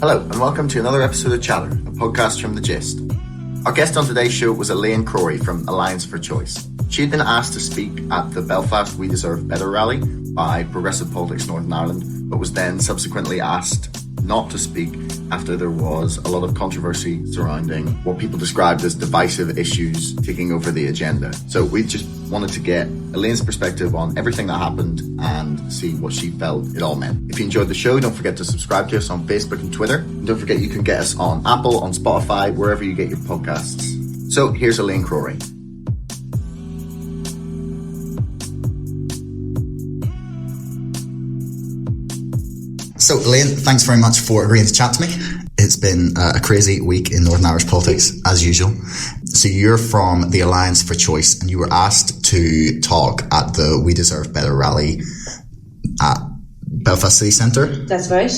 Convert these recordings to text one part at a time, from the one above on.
Hello and welcome to another episode of Chatter, a podcast from The Gist. Our guest on today's show was Elaine Crory from Alliance for Choice. She had been asked to speak at the Belfast We Deserve Better rally by Progressive Politics Northern Ireland, but was then subsequently asked not to speak after there was a lot of controversy surrounding what people described as divisive issues taking over the agenda. So we just wanted to get Elaine's perspective on everything that happened and see what she felt it all meant. If you enjoyed the show, don't forget to subscribe to us on Facebook and Twitter. And don't forget you can get us on Apple, on Spotify, wherever you get your podcasts. So here's Elaine Crory. So, Elaine, thanks very much for agreeing to chat to me. It's been a crazy week in Northern Irish politics, as usual. So you're from the Alliance for Choice, and you were asked to talk at the We Deserve Better rally at Belfast City Centre. That's right.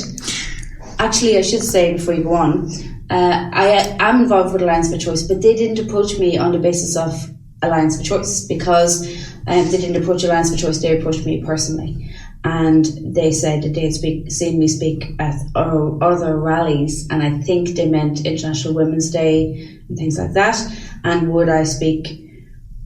Actually, I should say before you go on, I am involved with Alliance for Choice, but they didn't approach me on the basis of Alliance for Choice, because they didn't approach Alliance for Choice, they approached me personally. And they said that they had seen me speak at other rallies, and I think they meant International Women's Day and things like that. And would I speak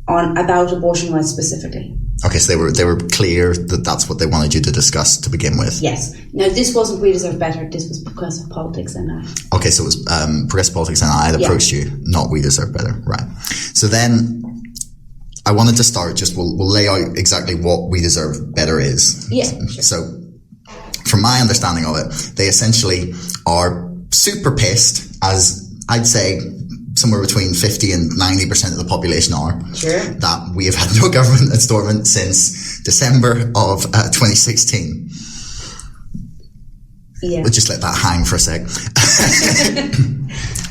about abortion rights specifically? Okay, so they were clear that that's what they wanted you to discuss to begin with. Yes. Now, this wasn't We Deserve Better. This was Progressive Politics and I. Okay, so it was Progressive Politics and I had approached you, not We Deserve Better, right? So then I wanted to start, we'll lay out exactly what We Deserve Better is. Yeah, sure. So, from my understanding of it, they essentially are super pissed, as I'd say somewhere between 50 and 90% of the population are, sure, that we have had no government at Stormont since December of 2016. Yeah. We'll just let that hang for a sec.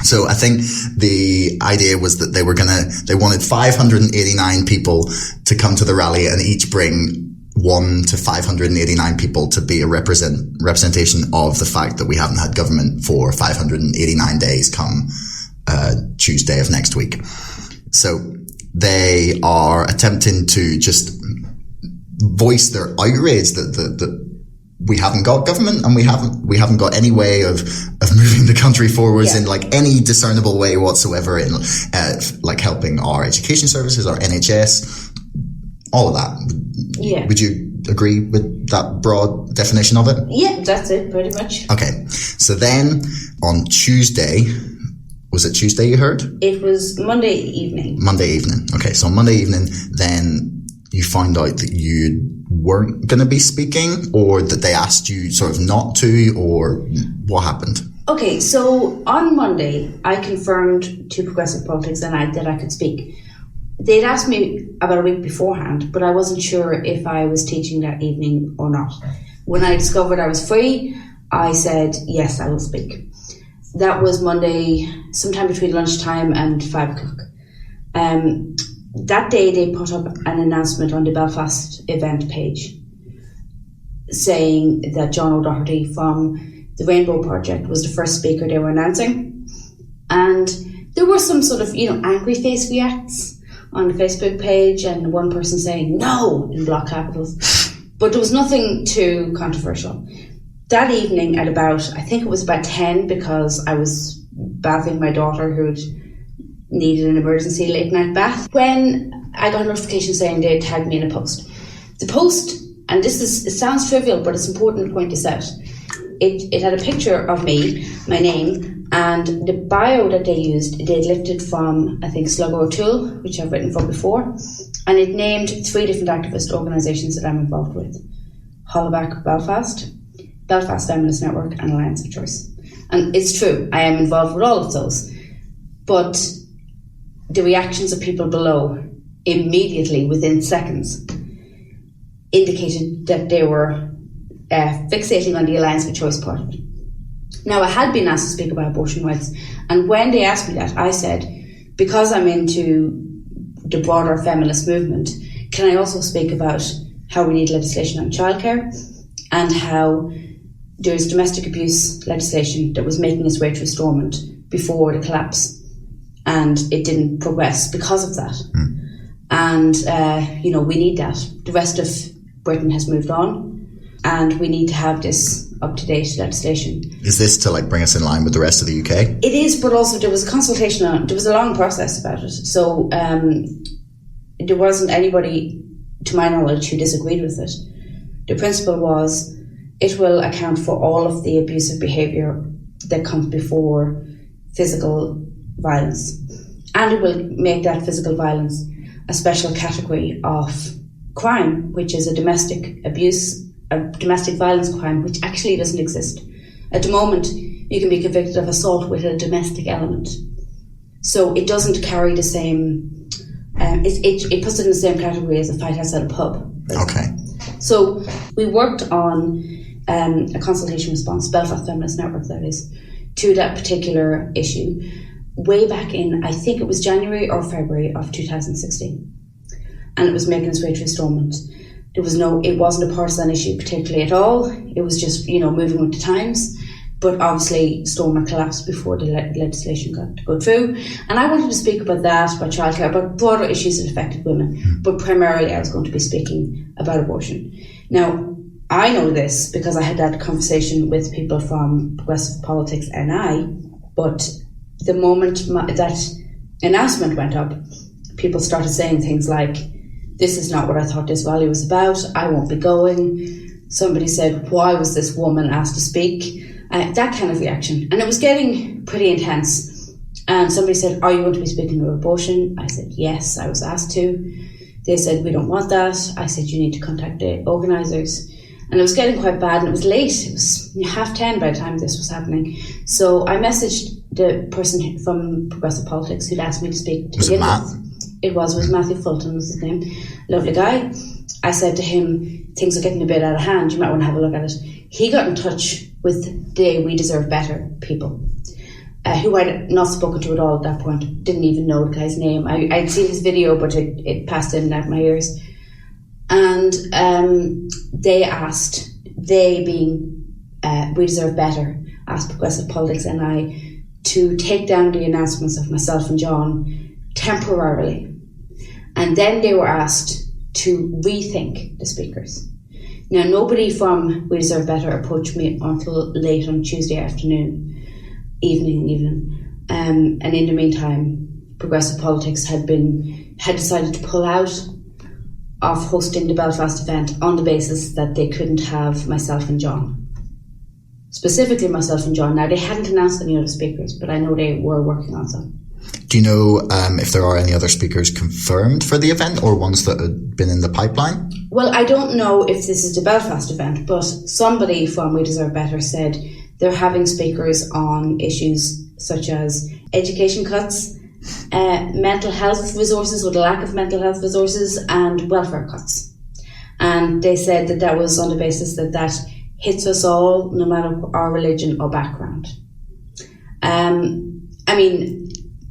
So I think the idea was that they wanted 589 people to come to the rally and each bring 1 to 589 people to be a representation of the fact that we haven't had government for 589 days come Tuesday of next week. So they are attempting to just voice their outrage that we haven't got government and we haven't got any way of moving the country forwards in like any discernible way whatsoever in like helping our education services, our NHS, all of that. Yeah. Would you agree with that broad definition of it? Yeah, that's it, pretty much. Okay. So then on Tuesday, was it Tuesday you heard? It was Monday evening. Monday evening. Okay. So on Monday evening, then you found out that you weren't going to be speaking, or that they asked you sort of not to, or what happened? Okay, so on Monday, I confirmed to Progressive Politics that I could speak. They'd asked me about a week beforehand, but I wasn't sure if I was teaching that evening or not. When I discovered I was free, I said, yes, I will speak. That was Monday, sometime between lunchtime and 5 o'clock. That day they put up an announcement on the Belfast event page saying that John O'Doherty from the Rainbow Project was the first speaker they were announcing. And there were some sort of, angry face reacts on the Facebook page, and one person saying no in block capitals. But there was nothing too controversial. That evening at I think it was about 10, because I was bathing my daughter who'd needed an emergency late night bath, when I got a notification saying they tagged me in a post. The post, and it sounds trivial, but it's important to point this out. It had a picture of me, my name, and the bio that they used, they'd lifted from, I think, Sluggo O'Toole, which I've written for before, and it named 3 different activist organisations that I'm involved with: Hollaback Belfast, Belfast Feminist Network, and Alliance of Choice. And it's true, I am involved with all of those. But the reactions of people below, immediately, within seconds, indicated that they were fixating on the Alliance for Choice part of it. Now, I had been asked to speak about abortion rights, and when they asked me that, I said, because I'm into the broader feminist movement, can I also speak about how we need legislation on childcare, and how there's domestic abuse legislation that was making its way through Stormont before the collapse, and it didn't progress because of that. And, we need that. The rest of Britain has moved on, and we need to have this up-to-date legislation. Is this to bring us in line with the rest of the UK? It is, but also there was a consultation on it. There was a long process about it. So there wasn't anybody, to my knowledge, who disagreed with it. The principle was it will account for all of the abusive behaviour that comes before physical violence. And it will make that physical violence a special category of crime, which is a domestic violence crime, which actually doesn't exist. At the moment, you can be convicted of assault with a domestic element. So it doesn't carry the same, it puts it in the same category as a fight outside a pub. Okay. So we worked on a consultation response, Belfast Feminist Network that is, to that particular issue, way back in, I think it was January or February of 2016. And it was making its way through Stormont. It wasn't a partisan issue particularly at all. It was just, moving with the times. But obviously Stormont collapsed before the legislation got to go through. And I wanted to speak about that, about childcare, about broader issues that affected women. But primarily I was going to be speaking about abortion. Now, I know this because I had that conversation with people from Progressive Politics NI, but the moment that announcement went up, people started saying things like, this is not what I thought this rally was about, I won't be going. Somebody said, why was this woman asked to speak? That kind of reaction. And it was getting pretty intense. And somebody said, are you going to be speaking about abortion? I said, yes, I was asked to. They said, we don't want that. I said, you need to contact the organisers. And it was getting quite bad, and it was late. It was 10:30 by the time this was happening. So I messaged the person from Progressive Politics who'd asked me to speak to begin with. It was Matthew Fulton was his name. Lovely guy. I said to him, things are getting a bit out of hand, you might want to have a look at it. He got in touch with the We Deserve Better people, who I'd not spoken to at all at that point. Didn't even know the guy's name. I'd seen his video, but it passed in and out my ears. And they being We Deserve Better, asked Progressive Politics and I to take down the announcements of myself and John temporarily. And then they were asked to rethink the speakers. Now, nobody from We Deserve Better approached me until late on Tuesday evening even. And in the meantime, Progressive Politics had decided to pull out of hosting the Belfast event on the basis that they couldn't have myself and John. Specifically myself and John. Now, they hadn't announced any other speakers, but I know they were working on some. Do you know if there are any other speakers confirmed for the event or ones that have been in the pipeline? Well, I don't know if this is the Belfast event, but somebody from We Deserve Better said they're having speakers on issues such as education cuts, mental health resources or the lack of mental health resources, and welfare cuts. And they said that was on the basis that hits us all, no matter our religion or background.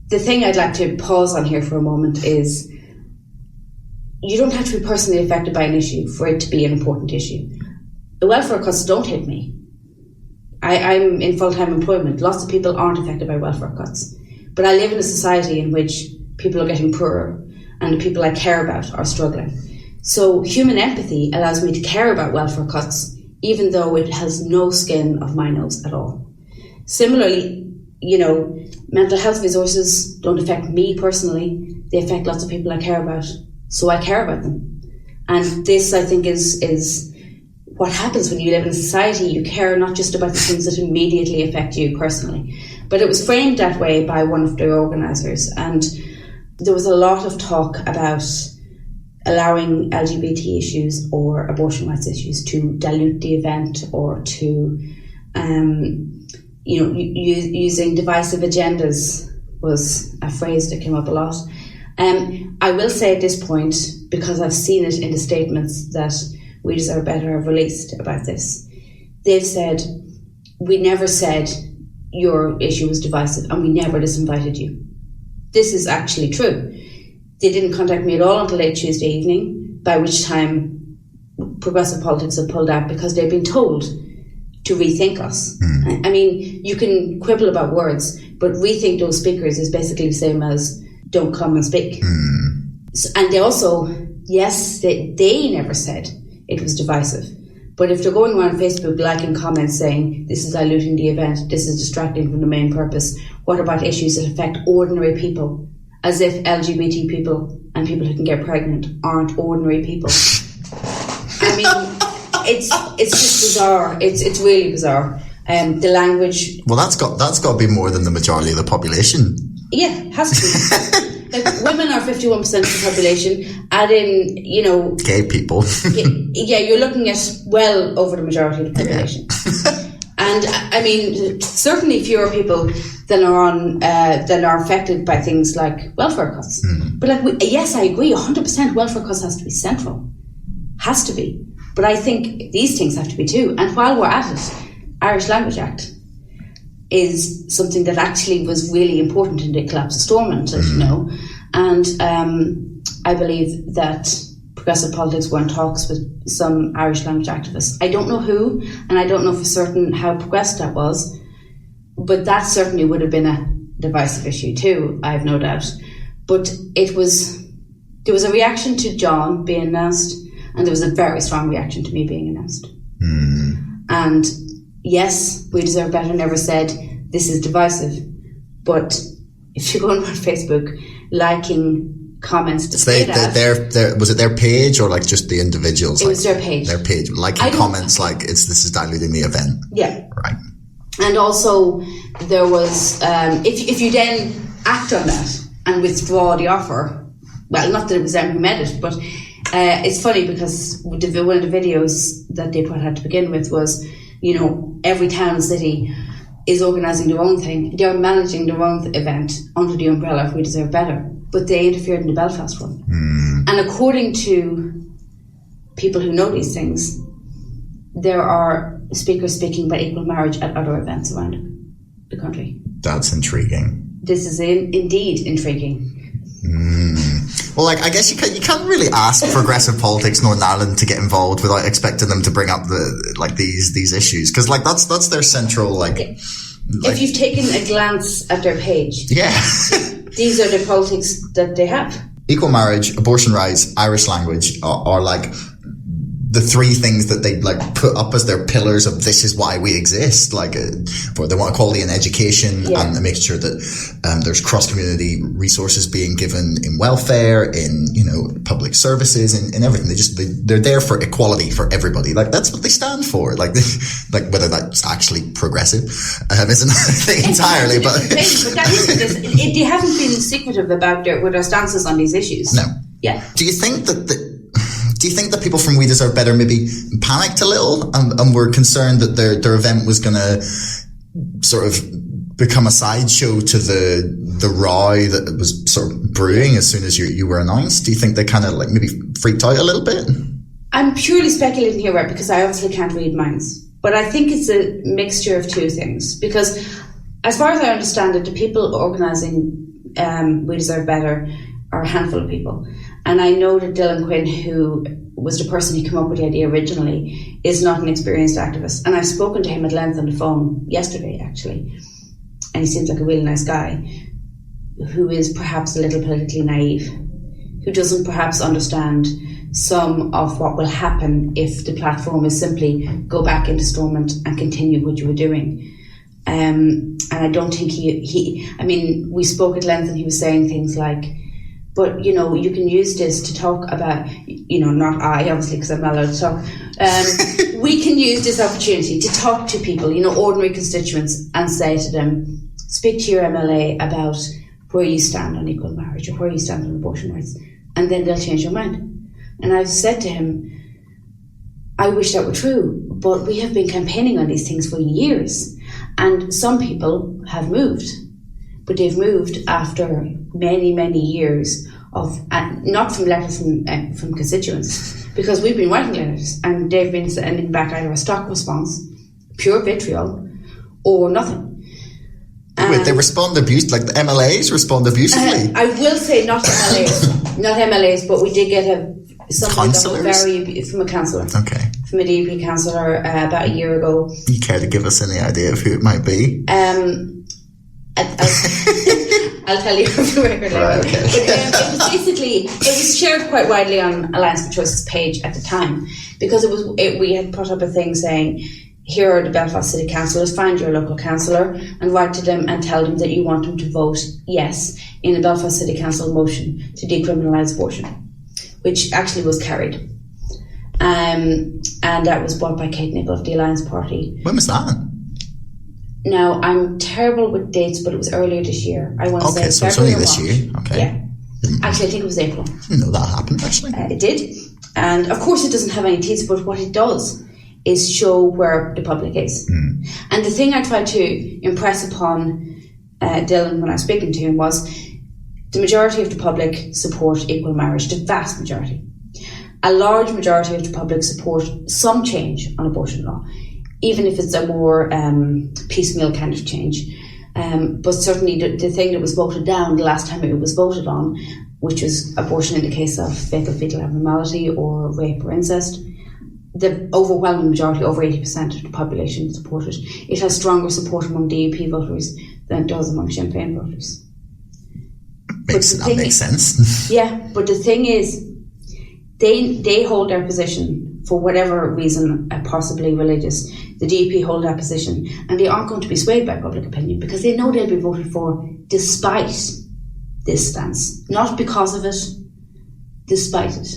The thing I'd like to pause on here for a moment is you don't have to be personally affected by an issue for it to be an important issue. The welfare cuts don't hit me. I'm in full-time employment. Lots of people aren't affected by welfare cuts. But I live in a society in which people are getting poorer and the people I care about are struggling. So human empathy allows me to care about welfare cuts even though it has no skin of my nose at all. Similarly, mental health resources don't affect me personally. They affect lots of people I care about, so I care about them. And this, I think, is what happens when you live in a society. You care not just about the things that immediately affect you personally. But it was framed that way by one of the organisers, and there was a lot of talk about allowing LGBT issues or abortion rights issues to dilute the event or to using divisive agendas was a phrase that came up a lot. I will say at this point, because I've seen it in the statements that We Deserve Better have released about this, they've said, we never said your issue was divisive and we never disinvited you. This is actually true. They didn't contact me at all until late Tuesday evening, by which time Progressive Politics had pulled out because they'd been told to rethink us. I mean, you can quibble about words, but rethink those speakers is basically the same as don't come and speak. So, and they also, yes, they never said it was divisive, But if they're going around Facebook liking comments saying this is diluting the event, this is distracting from the main purpose, what about issues that affect ordinary people? As if LGBT people and people who can get pregnant aren't ordinary people. I mean, it's just bizarre. It's really bizarre. The language. Well, that's got to be more than the majority of the population. Yeah, it has to be. Like, women are 51% of the population. Add in, gay people. Yeah, you're looking at well over the majority of the population. Yeah. And I mean, certainly fewer people than are affected by things like welfare cuts. Mm. But yes, I agree, 100% welfare cuts has to be central. Has to be. But I think these things have to be too. And while we're at it, Irish Language Act is something that actually was really important in the collapse of Stormont, as you know. And I believe that progressive politics were in talks with some Irish language activists. I don't know who, and I don't know for certain how progressive that was, but that certainly would have been a divisive issue too, I have no doubt. But there was a reaction to John being announced, and there was a very strong reaction to me being announced. Mm. And yes, We Deserve Better never said this is divisive, but if you go on Facebook liking comments to say that, was it their page or like just the individuals? It was their page. Their page, liking comments like this is diluting the event. Yeah, right. And also there was if you then act on that and withdraw the offer, well, not that it was them who made it, but it's funny because one of the videos that they put out to begin with was, every town and city is organising their own thing. They're managing their own event under the umbrella of We Deserve Better. But they interfered in the Belfast one. Mm. And according to people who know these things, there are speakers speaking about equal marriage at other events around the country. That's intriguing. This is indeed intriguing. Mm. Well, I guess you can't really ask progressive politics Northern Ireland to get involved without expecting them to bring up these issues, because that's their central If you've taken a glance at their page, yeah, these are the politics that they have. Equal marriage, abortion rights, Irish language are like the three things that they put up as their pillars of this is why we exist. But they want equality in education, and make sure that there's cross-community resources being given in welfare, in public services, in everything. They're there for equality for everybody. That's what they stand for. Whether that's actually progressive is another thing entirely. But that isn't. They haven't been secretive about their stances on these issues. No. Yeah. Do you think that people from We Deserve Better maybe panicked a little and were concerned that their event was going to sort of become a sideshow to the row that was sort of brewing as soon as you were announced? Do you think they kind of maybe freaked out a little bit? I'm purely speculating here, right, because I obviously can't read minds. But I think it's a mixture of two things. Because as far as I understand it, the people organising We Deserve Better are a handful of people. And I know that Dylan Quinn, who was the person who came up with the idea originally, is not an experienced activist. And I've spoken to him at length on the phone yesterday, actually. And he seems like a really nice guy who is perhaps a little politically naive, who doesn't perhaps understand some of what will happen if the platform is simply go back into Stormont and continue what you were doing. And I don't think we spoke at length and he was saying things like, but, you can use this to talk about, not I, obviously, because I'm not allowed to talk. We can use this opportunity to talk to people, ordinary constituents, and say to them, speak to your MLA about where you stand on equal marriage or where you stand on abortion rights, and then they'll change your mind. And I've said to him, I wish that were true, but we have been campaigning on these things for years, and some people have moved. But they've moved after many, many years of, not from letters from constituents, because we've been writing letters and they've been sending back either a stock response, pure vitriol, or nothing. Wait, they respond abusively, the MLAs respond abusively? I will say not MLAs, but we did get somebody from a councillor. Okay. From a DP councillor about a year ago. You care to give us any idea of who it might be? I'll tell you off the record. Right, okay. But it was shared quite widely on Alliance for Choice's page at the time, because we had put up a thing saying, here are the Belfast City Councillors, find your local councillor and write to them and tell them that you want them to vote yes in a Belfast City Council motion to decriminalise abortion, which actually was carried. And that was brought by Kate Nicholl of the Alliance Party. When was that? Now, I'm terrible with dates, but it was earlier this year. I want to say Okay, so it's only February or this March. year. Okay. Yeah. Actually, I think it was April. I didn't know that happened, actually. It did. And of course it doesn't have any teeth, but what it does is show where the public is. And the thing I tried to impress upon Dylan when I was speaking to him was the majority of the public support equal marriage, the vast majority. A large majority of the public support some change on abortion law, even if it's a more piecemeal kind of change. But certainly the thing that was voted down the last time it was voted on, which was abortion in the case of fetal abnormality or rape or incest, the overwhelming majority, over 80% of the population supported. It has stronger support among DUP voters than it does among Sinn Féin voters. That makes sense. Yeah, but the thing is, they hold their position for whatever reason, possibly religious. The DUP hold that position, and they aren't going to be swayed by public opinion because they know they'll be voted for despite this stance, not because of it, despite it.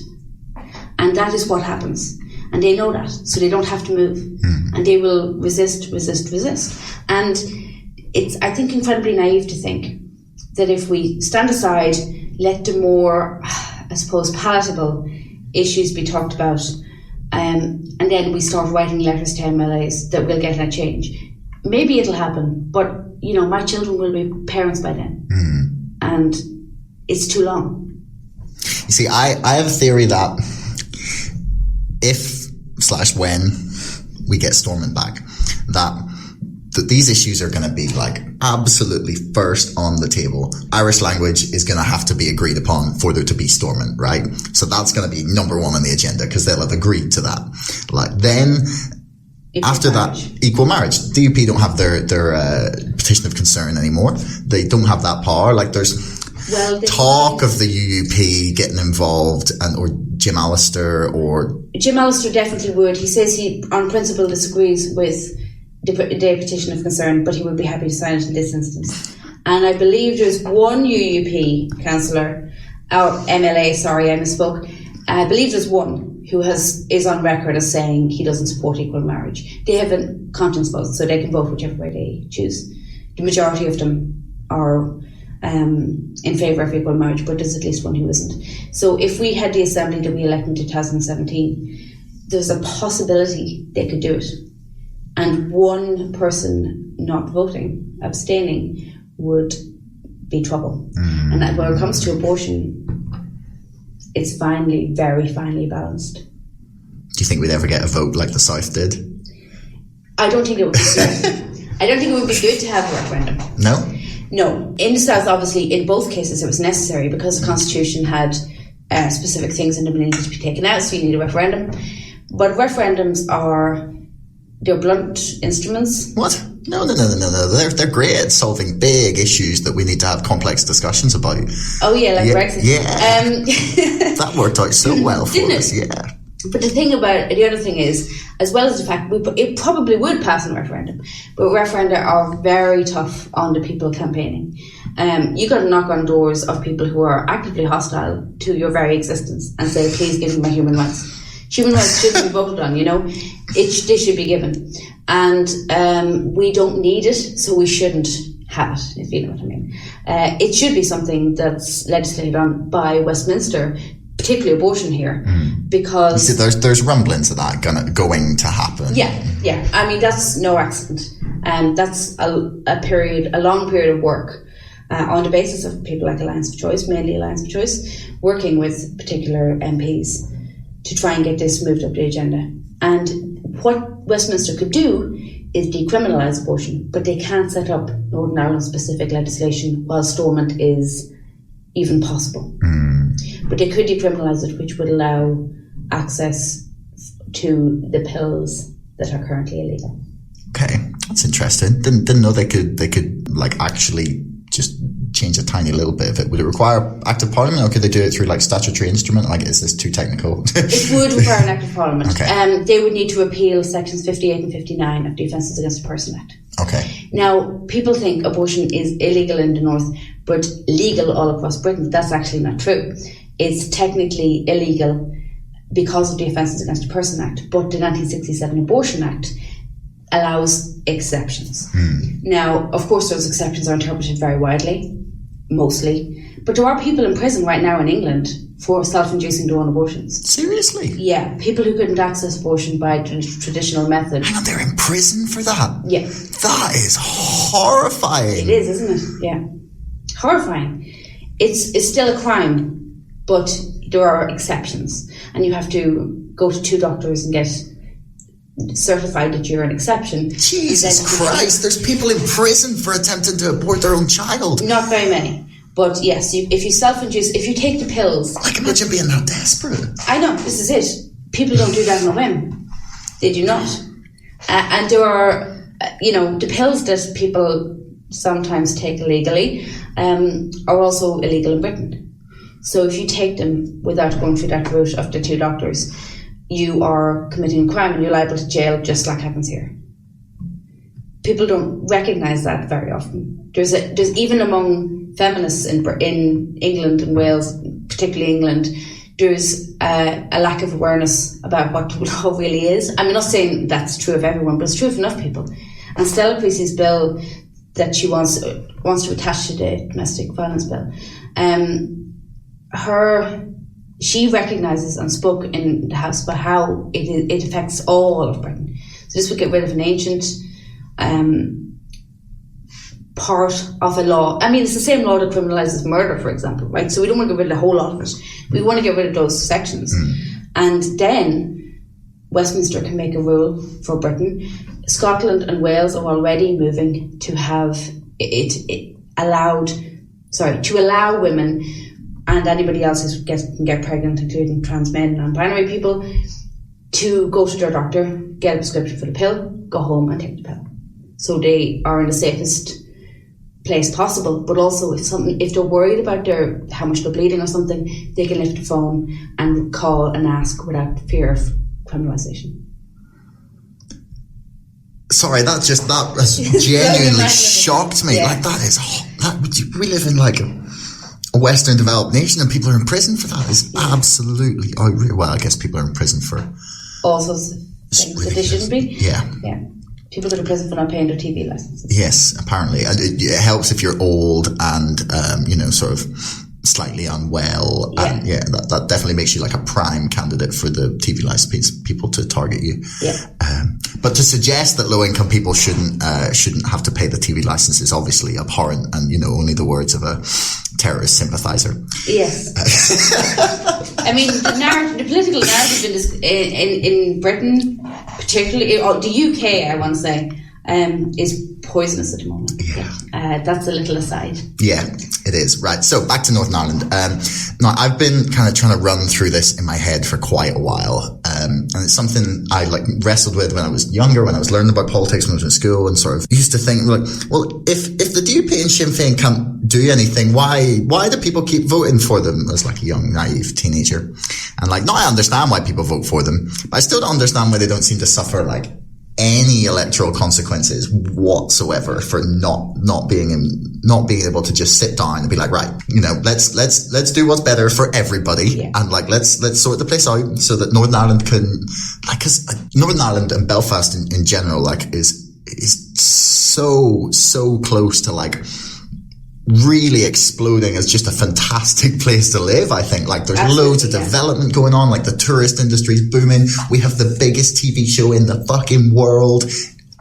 And that is what happens. And they know that, so they don't have to move. And they will resist. And it's, I think, incredibly naive to think that if we stand aside, let the more, I suppose, palatable issues be talked about, and then we start writing letters to MLAs, that we'll get a change. Maybe it'll happen, but, you know, my children will be parents by then. And it's too long. You see, I have a theory that if/when we get Stormont back, that these issues are going to be like absolutely first on the table. Irish language is going to have to be agreed upon for there to be Stormont, right? So that's going to be number one on the agenda because they'll have agreed to that. Like then, after that, equal marriage. DUP don't have their petition of concern anymore. They don't have that power. Like there's talk of the UUP getting involved, or Jim Allister definitely would. He says he, on principle, disagrees with the petition of concern, but he would be happy to sign it in this instance. And I believe there's one UUP councillor, or MLA, sorry, I misspoke. I believe there's one who is on record as saying he doesn't support equal marriage. They have a conscience vote, so they can vote whichever way they choose. The majority of them are in favour of equal marriage, but there's at least one who isn't. So if we had the assembly that we elected in 2017, there's a possibility they could do it. And one person not voting, abstaining, would be trouble. And that when it comes to abortion, it's very finely balanced. Do you think we'd ever get a vote like the South did? I don't think it would be good. I don't think it would be good to have a referendum. No. In the South, obviously, in both cases it was necessary because the Constitution had specific things in them that needed to be taken out, so you need a referendum. But referendums they're blunt instruments. What? No. They're great at solving big issues that we need to have complex discussions about. Oh yeah, like Brexit. Yeah. That worked out so well for us. Yeah. But the other thing is, as well as the fact it probably would pass in a referendum, but referenda are very tough on the people campaigning. You got to knock on doors of people who are actively hostile to your very existence and say, please give me my human rights. Human rights shouldn't be voted on, they should be given. And we don't need it, so we shouldn't have it, if you know what I mean. It should be something that's legislated on by Westminster, particularly abortion here, because... You see, there's rumblings of that going to happen. Yeah. I mean, that's no accident. That's a long period of work on the basis of people like Alliance for Choice, mainly Alliance for Choice, working with particular MPs to try and get this moved up the agenda. And what Westminster could do is decriminalise abortion, but they can't set up Northern Ireland specific legislation while Stormont is even possible. But they could decriminalise it, which would allow access to the pills that are currently illegal. Okay, that's interesting. Didn't know they could like actually just change a tiny little bit of it, would it require Act of Parliament, or could they do it through like statutory instrument? Like, is this too technical? It would require an Act of Parliament. Okay. They would need to repeal sections 58 and 59 of the Offences Against a Person Act. Okay. Now, people think abortion is illegal in the north, but legal all across Britain. That's actually not true. It's technically illegal because of the Offences Against a Person Act, but the 1967 Abortion Act allows exceptions. Now, of course, those exceptions are interpreted very widely, mostly, but there are people in prison right now in England for self-inducing their own abortions. Seriously? Yeah, people who couldn't access abortion by traditional method. Hang on, they're in prison for that? Yeah. That is horrifying. It is, isn't it? Yeah. Horrifying. It's still a crime, but there are exceptions, and you have to go to 2 doctors and get certified that you're an exception. Jesus Christ, there's people in prison for attempting to abort their own child. Not very many. But yes, if you self-induce, if you take the pills... I can imagine being that desperate. I know, this is it. People don't do that on a whim. They do not. And there are, the pills that people sometimes take illegally are also illegal in Britain. So if you take them without going through that route of the 2 doctors, you are committing a crime and you're liable to jail, just like happens here. People don't recognise that very often. There's even among feminists in England and Wales, particularly England, there's a lack of awareness about what law really is. I'm not saying that's true of everyone, but it's true of enough people. And Stella Creasy's bill that she wants to attach to the domestic violence bill, she recognises and spoke in the House about how it affects all of Britain. So this would get rid of an ancient part of a law. I mean, it's the same law that criminalises murder, for example, right? So we don't want to get rid of the whole lot of it. We want to get rid of those sections. And then Westminster can make a rule for Britain. Scotland and Wales are already moving to have to allow women and anybody else who can get pregnant, including trans men and non-binary people, to go to their doctor, get a prescription for the pill, go home and take the pill. So they are in the safest place possible, but also if they're worried about how much they're bleeding or something, they can lift the phone and call and ask without fear of criminalisation. Sorry, that has genuinely shocked me. Yeah. We live in like a Western developed nation, and people are in prison for that. Is absolutely well. I guess people are in prison for all sorts of things that they shouldn't be. Yeah. People go to prison for not paying their TV licenses. Yes, apparently, and it helps if you're old and sort of slightly unwell. Yeah. And that definitely makes you like a prime candidate for the TV license people to target you. Yeah. But to suggest that low-income people shouldn't have to pay the TV license is obviously abhorrent, and only the words of a terrorist sympathiser. Yes. I mean, the political narrative in Britain, particularly the UK, I want to say, is poisonous at the moment. Yeah. That's a little aside. Yeah, it is. Right. So back to Northern Ireland. Now, I've been kind of trying to run through this in my head for quite a while. And it's something I wrestled with when I was younger, when I was learning about politics, when I was in school, and sort of used to think if the DUP and Sinn Féin can't do anything, why do people keep voting for them? As like a young, naive teenager. And now I understand why people vote for them, but I still don't understand why they don't seem to suffer any electoral consequences whatsoever for not being able to just sit down and be like, right, let's do what's better for everybody, and let's sort the place out so that Northern Ireland can, because Northern Ireland and Belfast in general is so close to really exploding as just a fantastic place to live. I think there's loads of development going on, the tourist industry's booming. We have the biggest TV show in the fucking world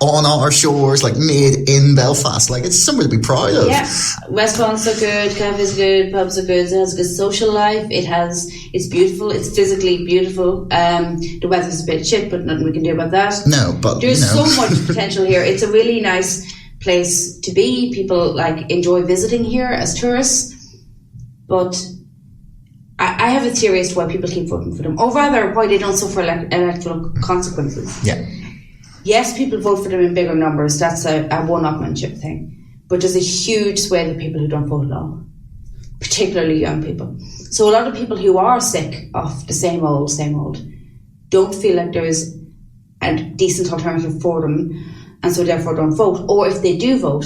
on our shores, made in Belfast. It's somewhere to be proud of. Yeah, restaurants are good, cafes are good, pubs are good. It has a good social life. It's beautiful. It's physically beautiful. The weather's a bit shit, but nothing we can do about that. No, but there's so much potential here. It's a really nice place to be. People enjoy visiting here as tourists, but I have a theory as to why people keep voting for them, or rather why they don't suffer electoral consequences. Yeah. Yes, people vote for them in bigger numbers. That's a one-upmanship thing. but there's a huge swathe of people who don't vote at all, particularly young people. So a lot of people who are sick of the same old, don't feel like there's a decent alternative for them, and so therefore don't vote. Or if they do vote,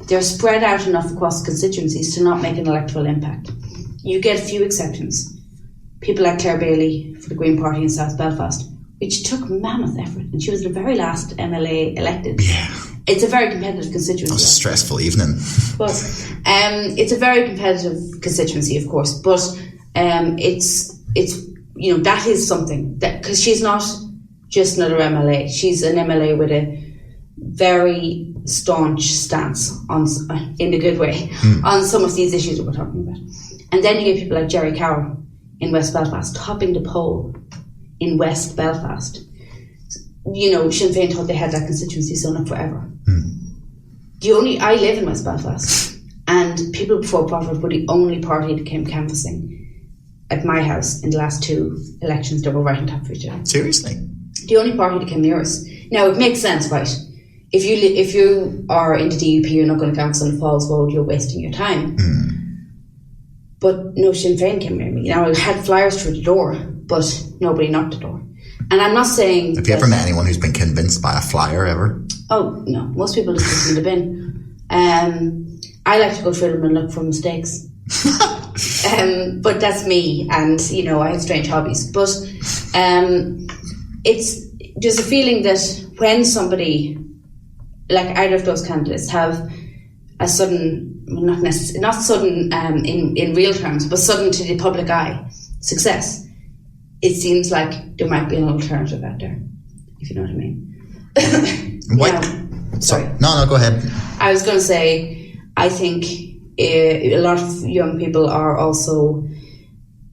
they're spread out enough across constituencies to not make an electoral impact. You get a few exceptions. People like Claire Bailey for the Green Party in South Belfast, which took mammoth effort, and she was the very last MLA elected. Yeah. It's a very competitive constituency. It was a stressful evening. But it's a very competitive constituency, of course. But it's that is something that, because she's not just another MLA. She's an MLA with a very staunch stance on, in a good way, on some of these issues that we're talking about. And then you get people like Jerry Carroll in West Belfast topping the poll in West Belfast. Sinn Féin thought they had that constituency sewn up forever. I live in West Belfast, and People Before Profit were the only party that came canvassing at my house in the last 2 elections that were right on top of each other. Seriously? The only party that came near us. Now, it makes sense, right? If you are in the DUP, you're not going to canvass on the Falls Road, you're wasting your time. But no, Sinn Féin came near me. Now, I had flyers through the door, but nobody knocked the door. And I'm not saying... Have you ever met anyone who's been convinced by a flyer ever? Oh, no. Most people just put them in the bin. I like to go through them and look for mistakes. But that's me, and, I have strange hobbies. But there's a feeling that when somebody, like either of those candidates, have a sudden, not sudden in real terms, but sudden to the public eye success, it seems like there might be an alternative out there, if you know what I mean. Sorry. No, go ahead. I was going to say, I think a lot of young people are also,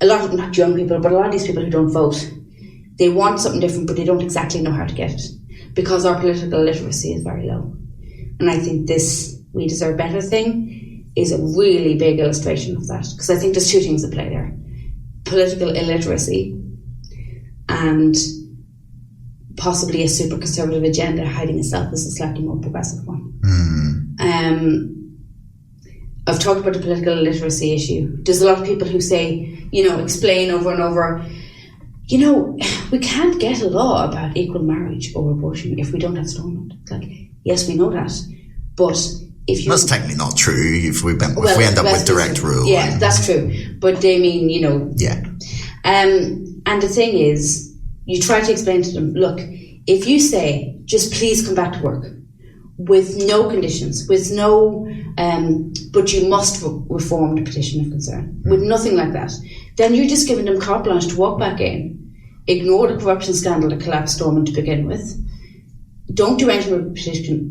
not young people, but a lot of these people who don't vote, they want something different, but they don't exactly know how to get it, because our political literacy is very low. And I think this We Deserve Better thing is a really big illustration of that, because I think there's 2 things at play there. Political illiteracy and possibly a super conservative agenda hiding itself as a slightly more progressive one. I've talked about the political illiteracy issue. There's a lot of people who say, explain over and over, we can't get a law about equal marriage or abortion if we don't have Stormont. It's like, yes, we know that, but if you... That's technically not true if we end up with direct rule. Yeah, that's true. But they mean, Yeah. And the thing is, you try to explain to them, look, if you say, just please come back to work, with no conditions, with no, but you must reform the petition of concern, with nothing like that, then you're just giving them carte blanche to walk back in, ignore the corruption scandal that collapsed Stormont to begin with, don't do anything with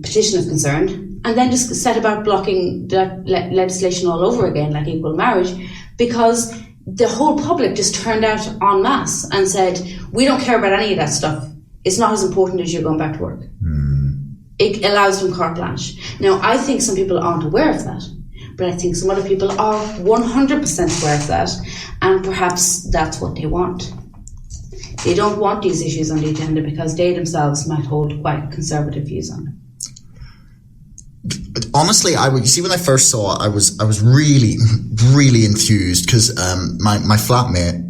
petition of concern, and then just set about blocking that legislation all over again, like equal marriage, because the whole public just turned out en masse and said, we don't care about any of that stuff. It's not as important as you going back to work. It allows them carte blanche. Now, I think some people aren't aware of that, but I think some other people are 100% aware of that, and perhaps that's what they want. They don't want these issues on the agenda because they themselves might hold quite conservative views on them. Honestly, you see, when I first saw it, I was really, really enthused because my flatmate,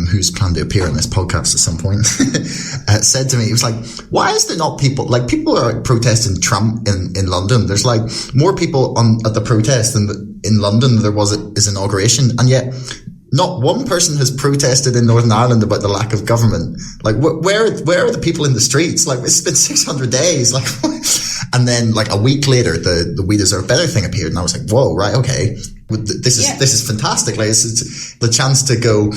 who's planned to appear on this podcast at some point, said to me, he was like, why is there not people are protesting Trump in London? There's like more people at the protest in London than there was at his inauguration, and yet not one person has protested in Northern Ireland about the lack of government. Like, where are the people in the streets? Like, it's been 600 days. Like, and then like a week later, the We Deserve Better thing appeared, and I was like, whoa, right, okay, this is fantastic. Like, it's the chance to go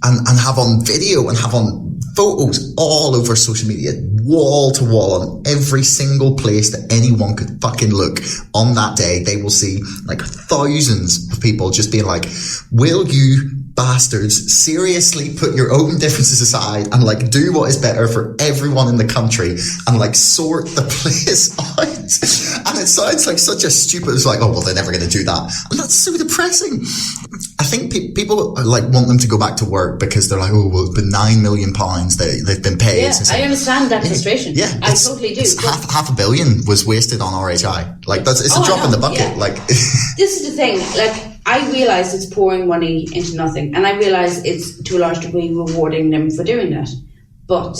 and have on video and have on photos all over social media, wall to wall, on every single place that anyone could fucking look on that day. They will see like thousands of people just being like, will you bastards, seriously put your own differences aside and like do what is better for everyone in the country and like sort the place out. And it sounds like such a stupid, it's like, oh, well, they're never going to do that. And that's so depressing. I think people like want them to go back to work because they're like, oh, well, it's been £9 million they've been paid. Yeah, I understand that frustration. Yeah, I totally do. Half a billion was wasted on RHI. Like it's a drop in the bucket. Yeah. Like this is the thing. Like I realise it's pouring money into nothing, and I realise it's to a large degree rewarding them for doing that. But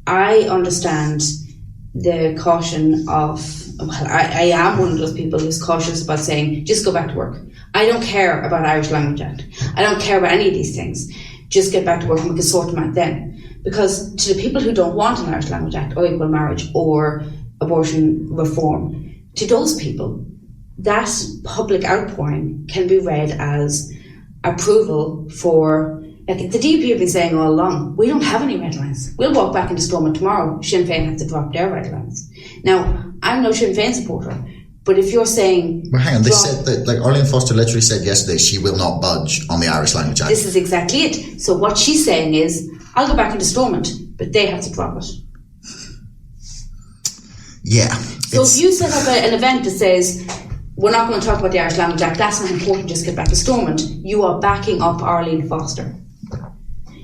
I understand the caution of. Well, I am one of those people who's cautious about saying just go back to work. I don't care about Irish Language Act. I don't care about any of these things. Just get back to work and we can sort them out then. Because to the people who don't want an Irish Language Act or equal marriage or abortion reform, to those people, that public outpouring can be read as approval for, like the DUP have been saying all along, we don't have any red lines. We'll walk back into Stormont tomorrow. Sinn Féin have to drop their red lines. Now, I'm no Sinn Féin supporter, but if you're saying... Well, hang on, they said that, like Arlene Foster literally said yesterday she will not budge on the Irish Language Act. This is exactly it. So what she's saying is, I'll go back into Stormont, but they have to drop it. Yeah. So if you set up an event that says, we're not going to talk about the Irish Language Act, that's not important, just get back to Stormont, you are backing up Arlene Foster.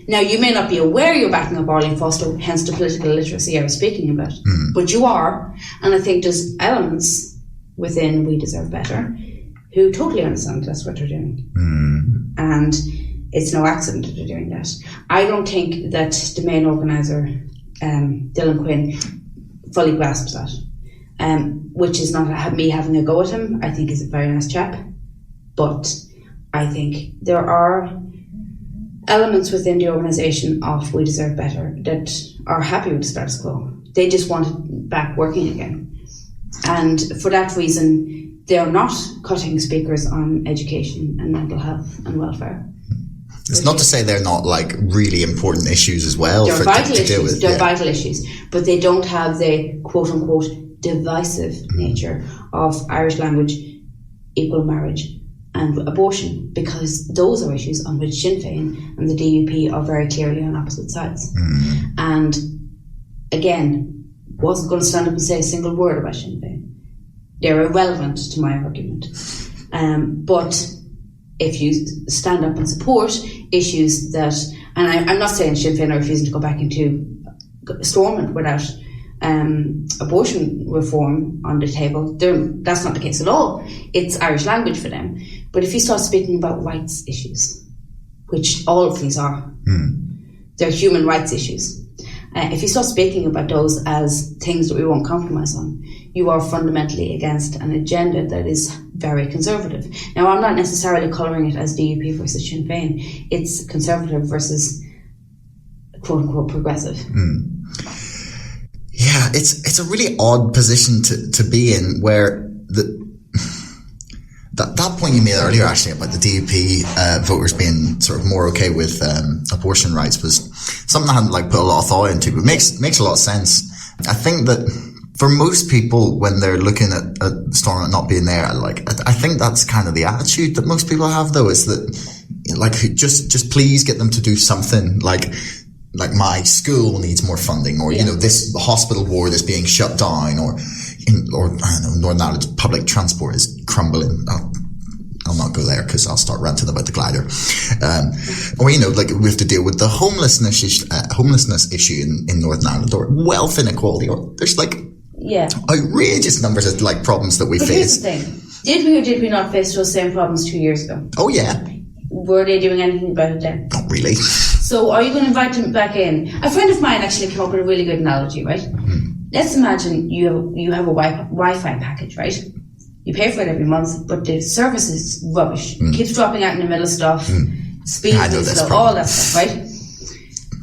Now, you may not be aware you're backing up Arlene Foster, hence the political illiteracy I was speaking about, but you are, and I think there's elements within We Deserve Better who totally understand that's what they're doing. And it's no accident that they're doing that. I don't think that the main organiser, Dylan Quinn, fully grasps that, which is not me having a go at him. I think he's a very nice chap, but I think there are elements within the organisation of We Deserve Better that are happy with the status quo. They just want it back working again. And for that reason, they're not cutting speakers on education and mental health and welfare. It's not to say they're not like really important issues as well they're for vital to issues. deal with. They're vital issues, but they don't have the quote unquote divisive nature of Irish language, equal marriage and abortion, because those are issues on which Sinn Féin and the DUP are very clearly on opposite sides. And again, wasn't going to stand up and say a single word about Sinn Féin. They're irrelevant to my argument. But if you stand up and support issues that, and I'm not saying Sinn Féin are refusing to go back into Stormont without abortion reform on the table, that's not the case at all. It's Irish language for them. But if you start speaking about rights issues, which all of these are, they're human rights issues. If you start speaking about those as things that we won't compromise on, you are fundamentally against an agenda that is very conservative. Now, I'm not necessarily colouring it as DUP versus Sinn Féin. It's conservative versus quote-unquote progressive. Yeah, it's a really odd position to be in, where that point you made earlier actually about the DUP voters being sort of more okay with abortion rights was something I hadn't like put a lot of thought into, but makes a lot of sense. I think that for most people, when they're looking at Stormont not being there, like I think that's kind of the attitude that most people have, though, is that like just please get them to do something, like my school needs more funding, or you know, this hospital ward is being shut down, or I don't know, Northern Ireland's public transport is crumbling. I'll not go there because I'll start ranting about the glider. Or, you know, like we have to deal with the homelessness issue in Northern Ireland, or wealth inequality, or there's like outrageous numbers of like problems that we face. Here's the thing. Did we or did we not face those same problems 2 years ago? Oh yeah. Were they doing anything about it then? Not really. So are you going to invite them back in? A friend of mine actually came up with a really good analogy, right? Let's imagine you have a Wi-Fi package, right? You pay for it every month, but the service is rubbish. Keeps dropping out in the middle of stuff. Speed is slow, all that stuff, right?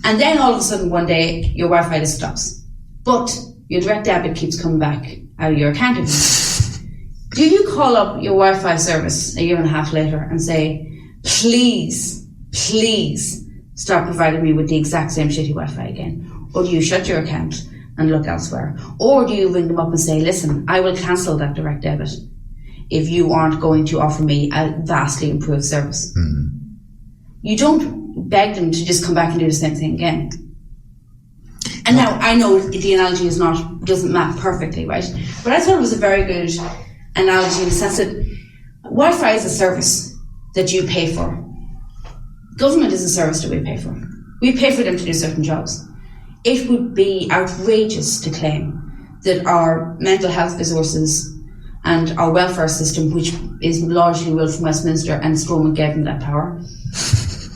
And then all of a sudden one day your Wi-Fi just stops. But your direct debit keeps coming back out of your account every month. Do you call up your Wi-Fi service a year and a half later and say, please start providing me with the exact same shitty Wi-Fi again? Or do you shut your account and look elsewhere? Or do you ring them up and say, listen, I will cancel that direct debit if you aren't going to offer me a vastly improved service? you don't beg them to just come back and do the same thing again. And now, I know the analogy doesn't map perfectly, right? But I thought it was a very good analogy in the sense that Wi-Fi is a service that you pay for. Government is a service that we pay for. We pay for them to do certain jobs. It would be outrageous to claim that our mental health resources and our welfare system, which is largely ruled from Westminster, and Stormont gave them that power,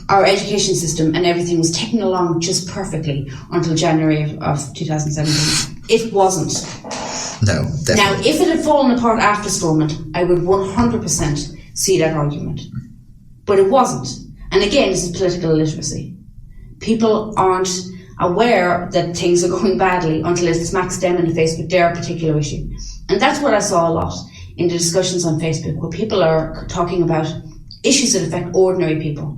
our education system and everything was ticking along just perfectly until January of 2017. It wasn't. No, definitely. Now, if it had fallen apart after Stormont, I would 100% see that argument. But it wasn't. And again, this is political illiteracy. People aren't aware that things are going badly until it smacks them in the face with their particular issue. And that's what I saw a lot in the discussions on Facebook, where people are talking about issues that affect ordinary people.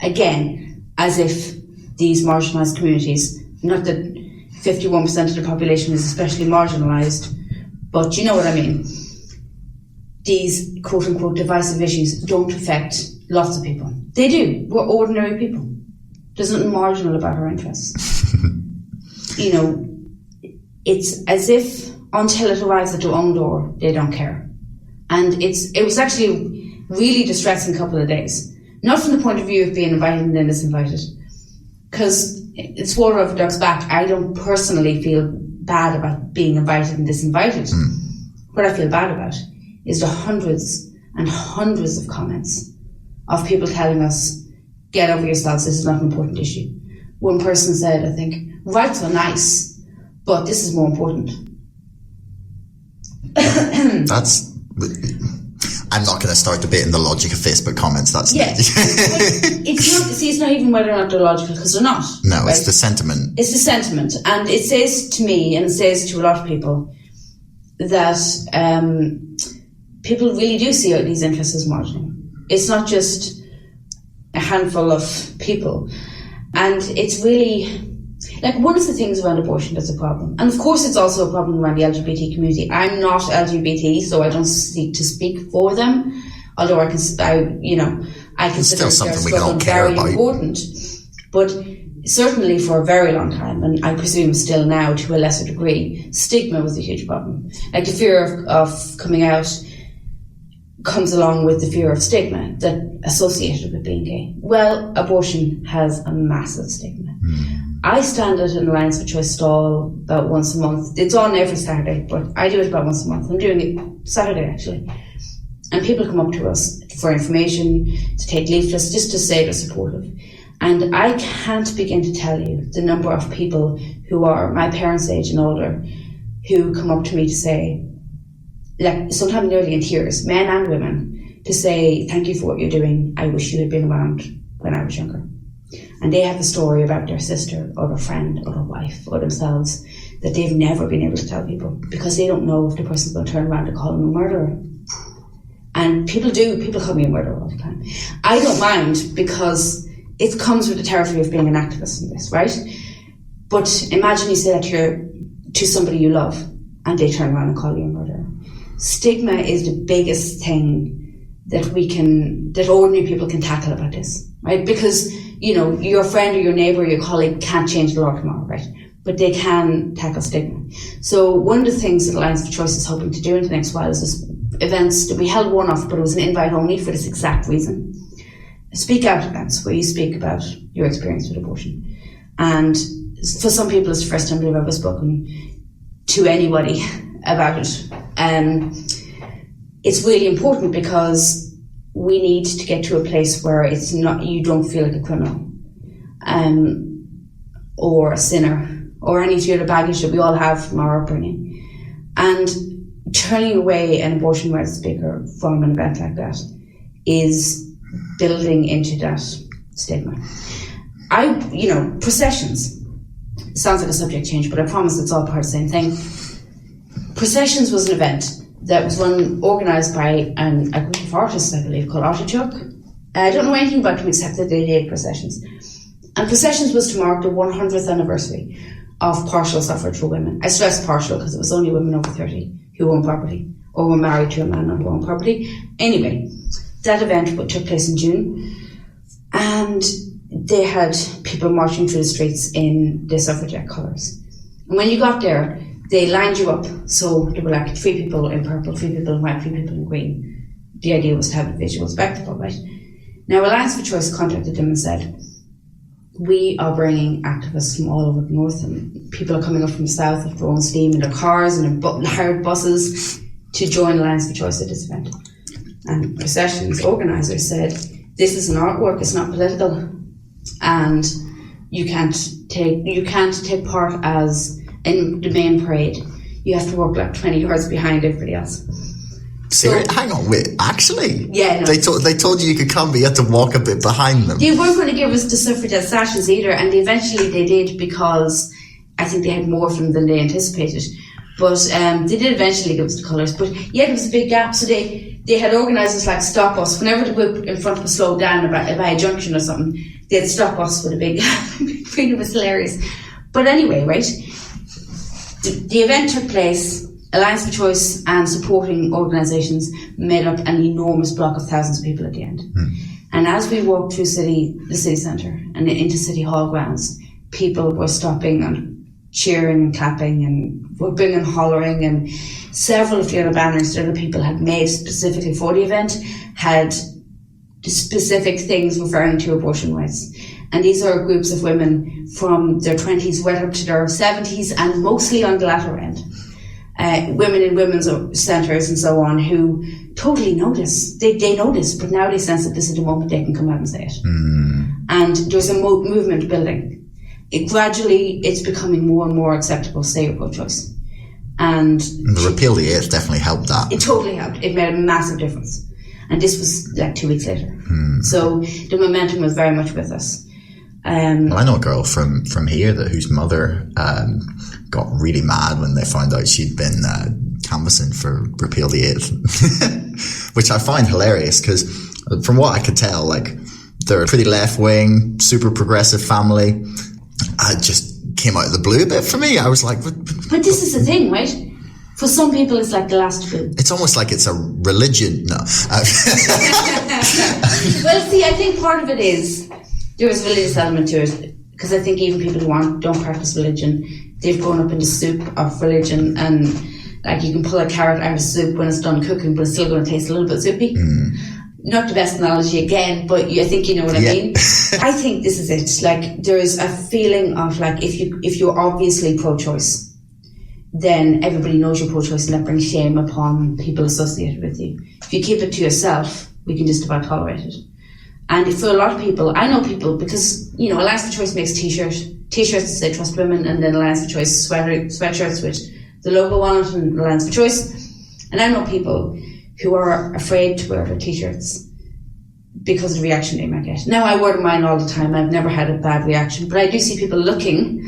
Again, as if these marginalised communities, not that 51% of the population is especially marginalised, but you know what I mean. These quote-unquote divisive issues don't affect lots of people. They do. We're ordinary people. There's nothing marginal about our interests. You know, it's as if until it arrives at their own door, they don't care. And it was actually a really distressing couple of days. Not from the point of view of being invited and then disinvited. Because it's water off a duck's back. I don't personally feel bad about being invited and disinvited. What I feel bad about is the hundreds and hundreds of comments of people telling us, get over yourselves, this is not an important issue. One person said, I think, rights are nice, but this is more important. I'm not going to start debating the logic of Facebook comments. That's it's not even whether or not they're logical, because they're not. No, right? It's the sentiment. It's the sentiment, and it says to me, and it says to a lot of people, that people really do see these interests as marginal. It's not just a handful of people, and it's really like one of the things around abortion that's a problem, and of course it's also a problem around the LGBT community. I'm not LGBT, so I don't seek to speak for them, although I consider their struggle very important. But certainly for a very long time, and I presume still now to a lesser degree, stigma was a huge problem. Like the fear of coming out comes along with the fear of stigma that associated with being gay. Well, abortion has a massive stigma. I stand at an Alliance for Choice stall about once a month. It's on every Saturday, but I do it about once a month. I'm doing it Saturday, actually. And people come up to us for information, to take leaflets, just to say they're supportive. And I can't begin to tell you the number of people who are my parents' age and older who come up to me to say, like sometimes nearly in tears, men and women, to say, thank you for what you're doing. I wish you had been around when I was younger. And they have a story about their sister or their friend or their wife or themselves that they've never been able to tell people because they don't know if the person's going to turn around and call them a murderer. And people call me a murderer all the time. I don't mind because it comes with the territory of being an activist in this, right? But imagine you say that to somebody you love and they turn around and call you a murderer. Stigma is the biggest thing that ordinary people can tackle about this, right? Because, you know, your friend or your neighbour or your colleague can't change the law tomorrow, right? But they can tackle stigma. So one of the things that Alliance for Choice is hoping to do in the next while is this events that we held one off, but it was an invite only for this exact reason. Speak out events where you speak about your experience with abortion. And for some people it's the first time they've ever spoken to anybody about it. It's really important because we need to get to a place where it's not, you don't feel like a criminal or a sinner or any of the other baggage that we all have from our upbringing. And turning away an abortion rights speaker from an event like that is building into that stigma. Processions. It sounds like a subject change, but I promise it's all part of the same thing. Processions was an event that was organised by a group of artists, I believe, called Artichoke. I don't know anything about them except that they did processions. And processions was to mark the 100th anniversary of partial suffrage for women. I stress partial because it was only women over 30 who owned property or were married to a man who owned property. Anyway, that event took place in June. And they had people marching through the streets in the suffragette colours. And when you got there, they lined you up. So there were like 3 people in purple, 3 people in white, 3 people in green. The idea was to have a visual spectacle, right? Now, Alliance for Choice contacted them and said, we are bringing activists from all over the north, and people are coming up from the south with their own steam in their cars and in hired buses to join Alliance for Choice at this event. And Procession's organisers said, this is an artwork, it's not political, and you can't take part as in the main parade. You have to walk like 20 yards behind everybody else. Seriously? Hang on, wait, actually? Yeah, no. They told you could come, but you had to walk a bit behind them. They weren't going to give us the suffragette sashes either, and eventually they did, because I think they had more of them than they anticipated. But they did eventually give us the colours. But yeah, there was a big gap, so they had organisers like stop us. Whenever the group in front was slowed down by a junction or something, they'd stop us with a big gap. It was hilarious. But anyway, right, the event took place. Alliance for Choice and supporting organisations made up an enormous block of thousands of people at the end. And as we walked through the city centre and into City Hall grounds, people were stopping and cheering and clapping and whooping and hollering, and several of the other banners that other people had made specifically for the event had specific things referring to abortion rights. And these are groups of women from their 20s right up to their 70s, and mostly on the latter end. Women in women's centres and so on, who totally notice. They notice, but now they sense that this is the moment they can come out and say it. And there's a movement building. Gradually, it's becoming more and more acceptable to say your pro-choice. And the repeal the 8th definitely helped that. It totally helped. It made a massive difference. And this was like 2 weeks later. So the momentum was very much with us. Well, I know a girl from here whose mother got really mad when they found out she'd been canvassing for repeal the 8th, which I find hilarious, because from what I could tell, like, they're a pretty left-wing, super progressive family. It just came out of the blue a bit for me. I was like... But this is the thing, right? For some people, it's like the last food. It's almost like it's a religion. No. Well, see, I think part of it is there is a religious element to it, because I think even people who don't practice religion, they've grown up in the soup of religion, and like you can pull a carrot out of soup when it's done cooking, but it's still going to taste a little bit soupy. Not the best analogy again, but I think you know what I mean. I think this is it. Like, there is a feeling of like, if you're obviously pro-choice, then everybody knows you're pro-choice, and that brings shame upon people associated with you. If you keep it to yourself, we can just about tolerate it. And for a lot of people, I know people, because, you know, Alliance for Choice makes t-shirts that say Trust Women, and then Alliance for Choice sweatshirts with the logo on it and Alliance for Choice. And I know people who are afraid to wear their t-shirts because of the reaction they might get. Now, I wear mine all the time. I've never had a bad reaction, but I do see people looking.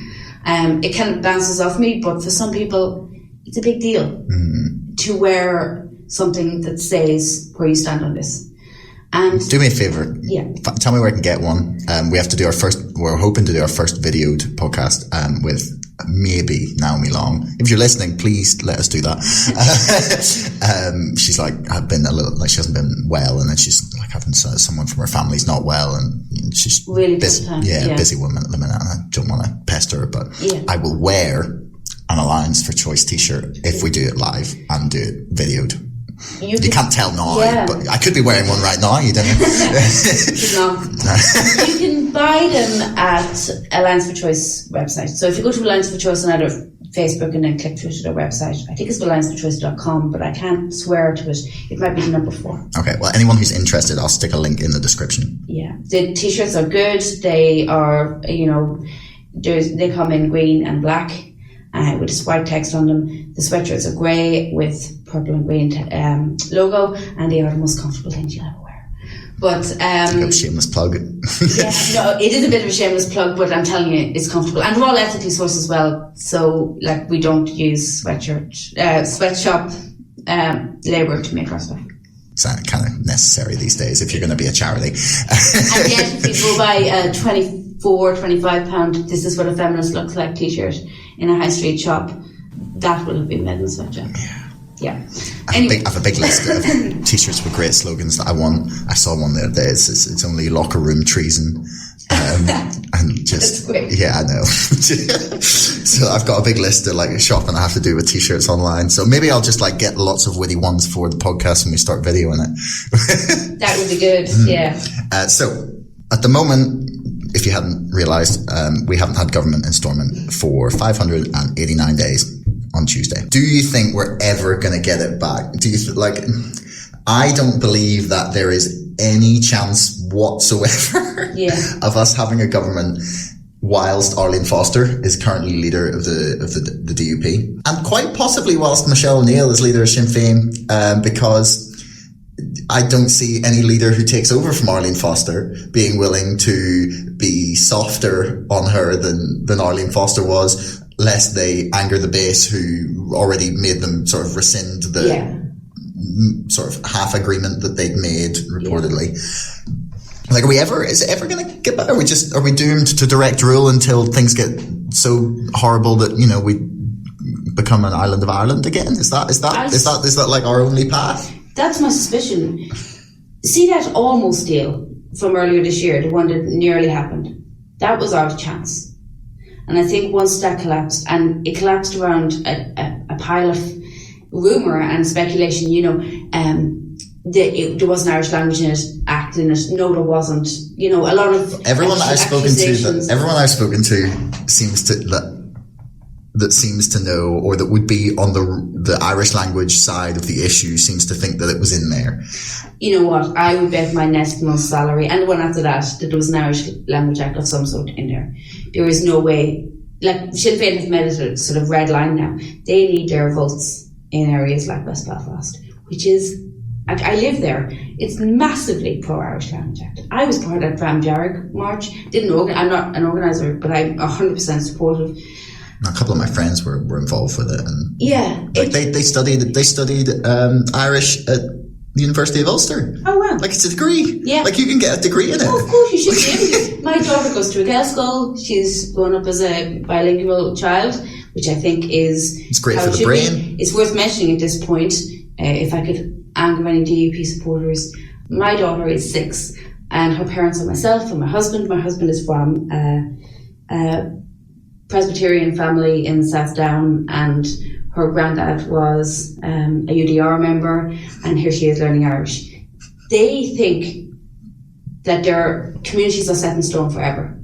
It kind of bounces off me, but for some people, it's a big deal to wear something that says where you stand on this. And do me a favour. Yeah. Tell me where I can get one. We have to do we're hoping to do our first videoed podcast with maybe Naomi Long. If you're listening, please let us do that. She's like, she hasn't been well, and then she's like having someone from her family's not well, and she's really busy. Busy woman at the minute, and I don't want to pester her, but I will wear an Alliance for Choice t-shirt if we do it live and do it videoed. You can't tell now, but I could be wearing one right now. You don't know. You can buy them at Alliance for Choice website. So if you go to Alliance for Choice on either Facebook and then click through to their website, I think it's allianceforchoice.com, but I can't swear to it. It might be the number 4. Okay, well, anyone who's interested, I'll stick a link in the description. Yeah, the t-shirts are good. They are, they come in green and black with this white text on them. The sweatshirts are grey with purple and green logo, and they are the most comfortable things you'll ever wear. But shameless plug. It is a bit of a shameless plug, but I'm telling you, it's comfortable, and they're all ethically sourced as well. So, like, we don't use sweatshop labour to make our stuff. It's kind of necessary these days if you're going to be a charity. And yet, if you go buy a £24-25, this is what a feminist looks like t-shirt in a high street shop, that will have been made in a sweatshop. Yeah. Yeah. I have a big list of t-shirts with great slogans that I want. I saw one the other day. It's only locker room treason. And just, yeah, I know. So I've got a big list of like shopping I have to do with t-shirts online. So maybe I'll just like get lots of witty ones for the podcast when we start videoing it. That would be good. Yeah. So at the moment, if you hadn't realized, we haven't had government installment for 589 days on Tuesday. Do you think we're ever going to get it back? Do you I don't believe that there is any chance whatsoever of us having a government whilst Arlene Foster is currently leader of the DUP, and quite possibly whilst Michelle O'Neill is leader of Sinn Féin, because I don't see any leader who takes over from Arlene Foster being willing to be softer on her than Arlene Foster was, lest they anger the base who already made them sort of rescind the sort of half agreement that they'd made reportedly. Like, is it ever going to get better? Are we doomed to direct rule until things get so horrible that, you know, we become an island of Ireland again? Is that like our only path? That's my suspicion. See that almost deal from earlier this year, the one that nearly happened? That was our chance. And I think once that collapsed, and it collapsed around a pile of rumour and speculation, you know, there was an Irish Language Act in it. No, there wasn't. You know, a lot of everyone I've spoken to seems to know, or that would be on the Irish language side of the issue, seems to think that it was in there. You know what? I would bet my next month's salary, and the one after that there was an Irish Language Act of some sort in there. There is no way. Like, Sinn Féin have made it a sort of red line now. They need their votes in areas like West Belfast, which is, I live there. It's massively pro-Irish Language Act. I was part of that Bram Jarrett march. I'm not an organiser, but I'm 100% supportive. A couple of my friends were involved with it, and they studied Irish at the University of Ulster. Oh wow! Like, it's a degree. Yeah, like you can get a degree in it. Oh, of course, you should be able to. My daughter goes to a girls' school. She's grown up as a bilingual child, which I think it's great for the brain. It's worth mentioning at this point, if I could anger any DUP supporters. My daughter is 6, and her parents are myself and my husband. My husband is from Presbyterian family in South Down, and her granddad was a UDR member, and here she is learning Irish. They think that their communities are set in stone forever.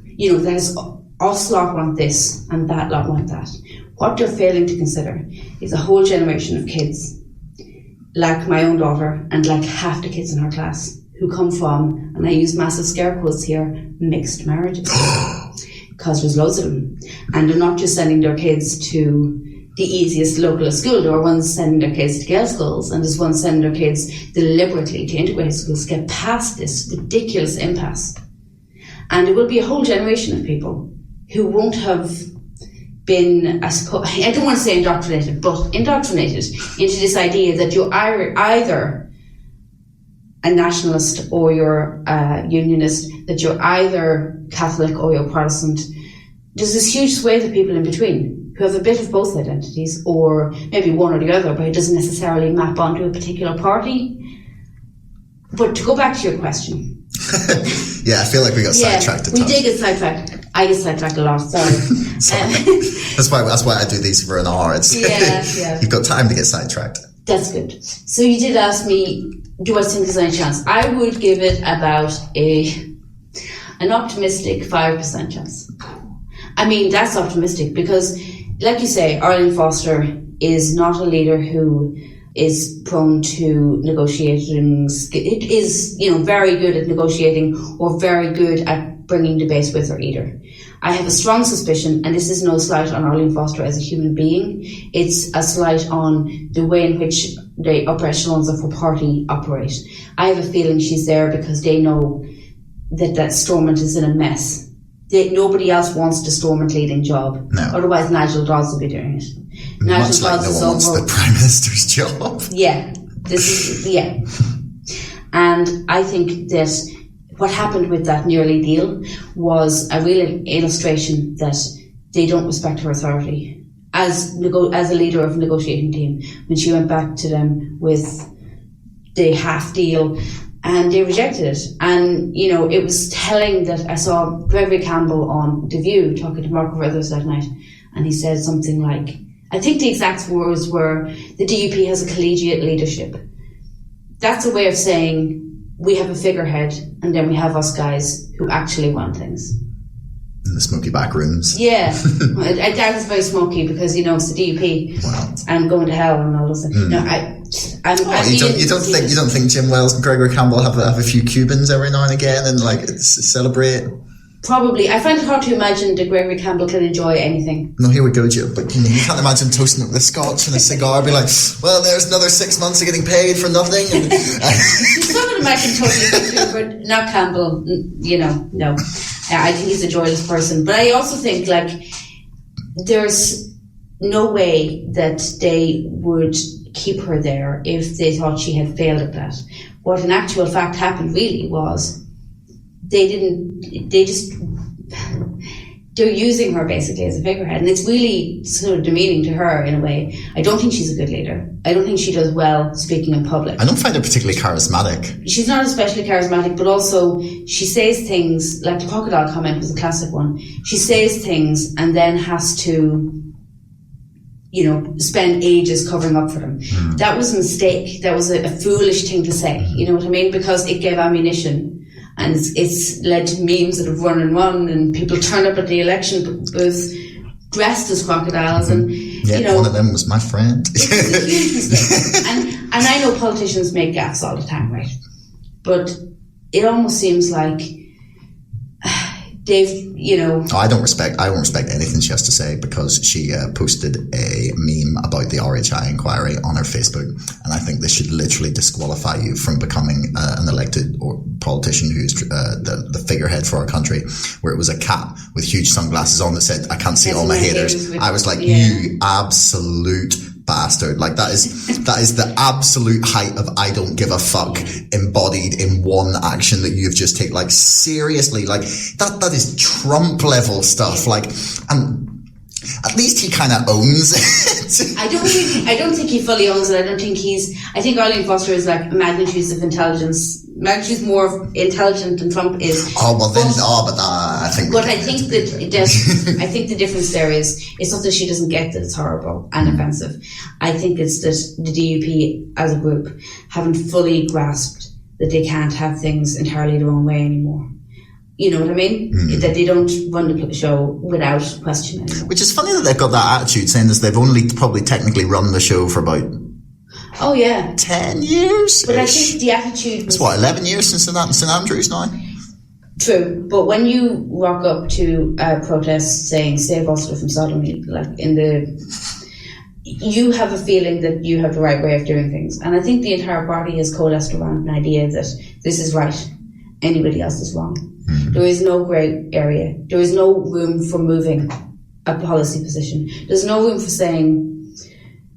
You know, there's us lot want this and that lot want that. What they're failing to consider is a whole generation of kids, like my own daughter and like half the kids in her class, who come from, and I use massive scare quotes here, mixed marriages. Because there's loads of them. And they're not just sending their kids to the easiest local school. There are ones sending their kids to girls' schools, and there's ones sending their kids deliberately to integrated schools to get past this ridiculous impasse. And there will be a whole generation of people who won't have been, I suppose, I don't want to say indoctrinated, but indoctrinated into this idea that you're either a nationalist or you're a unionist, that you're either Catholic or you're Protestant. There's this huge swathe of people in between who have a bit of both identities, or maybe one or the other, but it doesn't necessarily map onto a particular party. But to go back to your question. Yeah, I feel like we got sidetracked. We did get sidetracked. I get sidetracked a lot, sorry. That's why I do these for an hour. You've got time to get sidetracked. That's good. So you did ask me, do I think there's any chance? I would give it about an optimistic 5% chance. I mean, that's optimistic because, like you say, Arlene Foster is not a leader who is prone to negotiating. It is, very good at negotiating or very good at bringing the base with her either. I have a strong suspicion, and this is no slight on Arlene Foster as a human being, it's a slight on the way in which the upper echelons of her party operate. I have a feeling she's there because they know that Stormont is in a mess. Nobody else wants the Stormont leading job. No. Otherwise Nigel Dodds will be doing it. Much like no one wants the Prime Minister's job. Yeah. And I think that what happened with that nearly deal was a real illustration that they don't respect her authority. as a leader of a negotiating team, when she went back to them with the half deal, and they rejected it. And, you know, it was telling that I saw Gregory Campbell on The View talking to Mark Carruthers that night, and he said something like, I think the exact words were, the DUP has a collegiate leadership. That's a way of saying we have a figurehead and then we have us guys who actually run things. In the smoky back rooms. Yeah. I doubt it's very smoky because, you know, it's the DUP. Wow. And going to hell and all those things. No, you don't think Jim Wells and Gregory Campbell have a few Cubans every now and again and like celebrate? Probably. I find it hard to imagine that Gregory Campbell can enjoy anything. No, here we go, Joe. But you can't imagine toasting it with a scotch and a cigar, be like, well, there's another 6 months of getting paid for nothing. And some of them I can totally do, but not Campbell. You know, no. I think he's a joyless person. But I also think, like, there's no way that they would keep her there if they thought she had failed at that. What in actual fact happened really was they're using her basically as a figurehead, and it's really sort of demeaning to her in a way. I don't think she's a good leader. I don't think she does well speaking in public. I don't find her particularly charismatic. She's not especially charismatic, but also she says things, like the crocodile comment was a classic one. She says things and then has to, you know, spend ages covering up for them. That was a mistake. That was a foolish thing to say. You know what I mean? Because it gave ammunition. And it's led to memes that have run and people turn up at the election booth dressed as crocodiles, and yeah, you know, one of them was my friend. It's a huge mistake. And I know politicians make gaffes all the time, right? But it almost seems like they've, you know... I won't respect anything she has to say because she posted a meme about the RHI inquiry on her Facebook, and I think this should literally disqualify you from becoming an elected or politician who's the figurehead for our country, where it was a cat with huge sunglasses on that said, I can't see all my haters. I was like, you absolute bastard. Like that is the absolute height of I don't give a fuck embodied in one action that you've just taken. Like seriously, like that is Trump level stuff. Like, and at least he kind of owns it. I don't think he fully owns it. I think Arlene Foster is like magnitudes of intelligence. Magnitude's more intelligent than Trump is. I think the difference there is it's not that she doesn't get that it's horrible and offensive. I think it's that the DUP as a group haven't fully grasped that they can't have things entirely their own way anymore. You know what I mean? That they don't run the show without question anymore. Which is funny that they've got that attitude, saying as they've only probably technically run the show for about 10 years. But I think the attitude was... It's what, 11 years since St Andrews now? True, but when you rock up to protests saying save Ulster from sodomy, like you have a feeling that you have the right way of doing things. And I think the entire party has coalesced around an idea that this is right, anybody else is wrong. There is no grey area. There is no room for moving a policy position. There's no room for saying,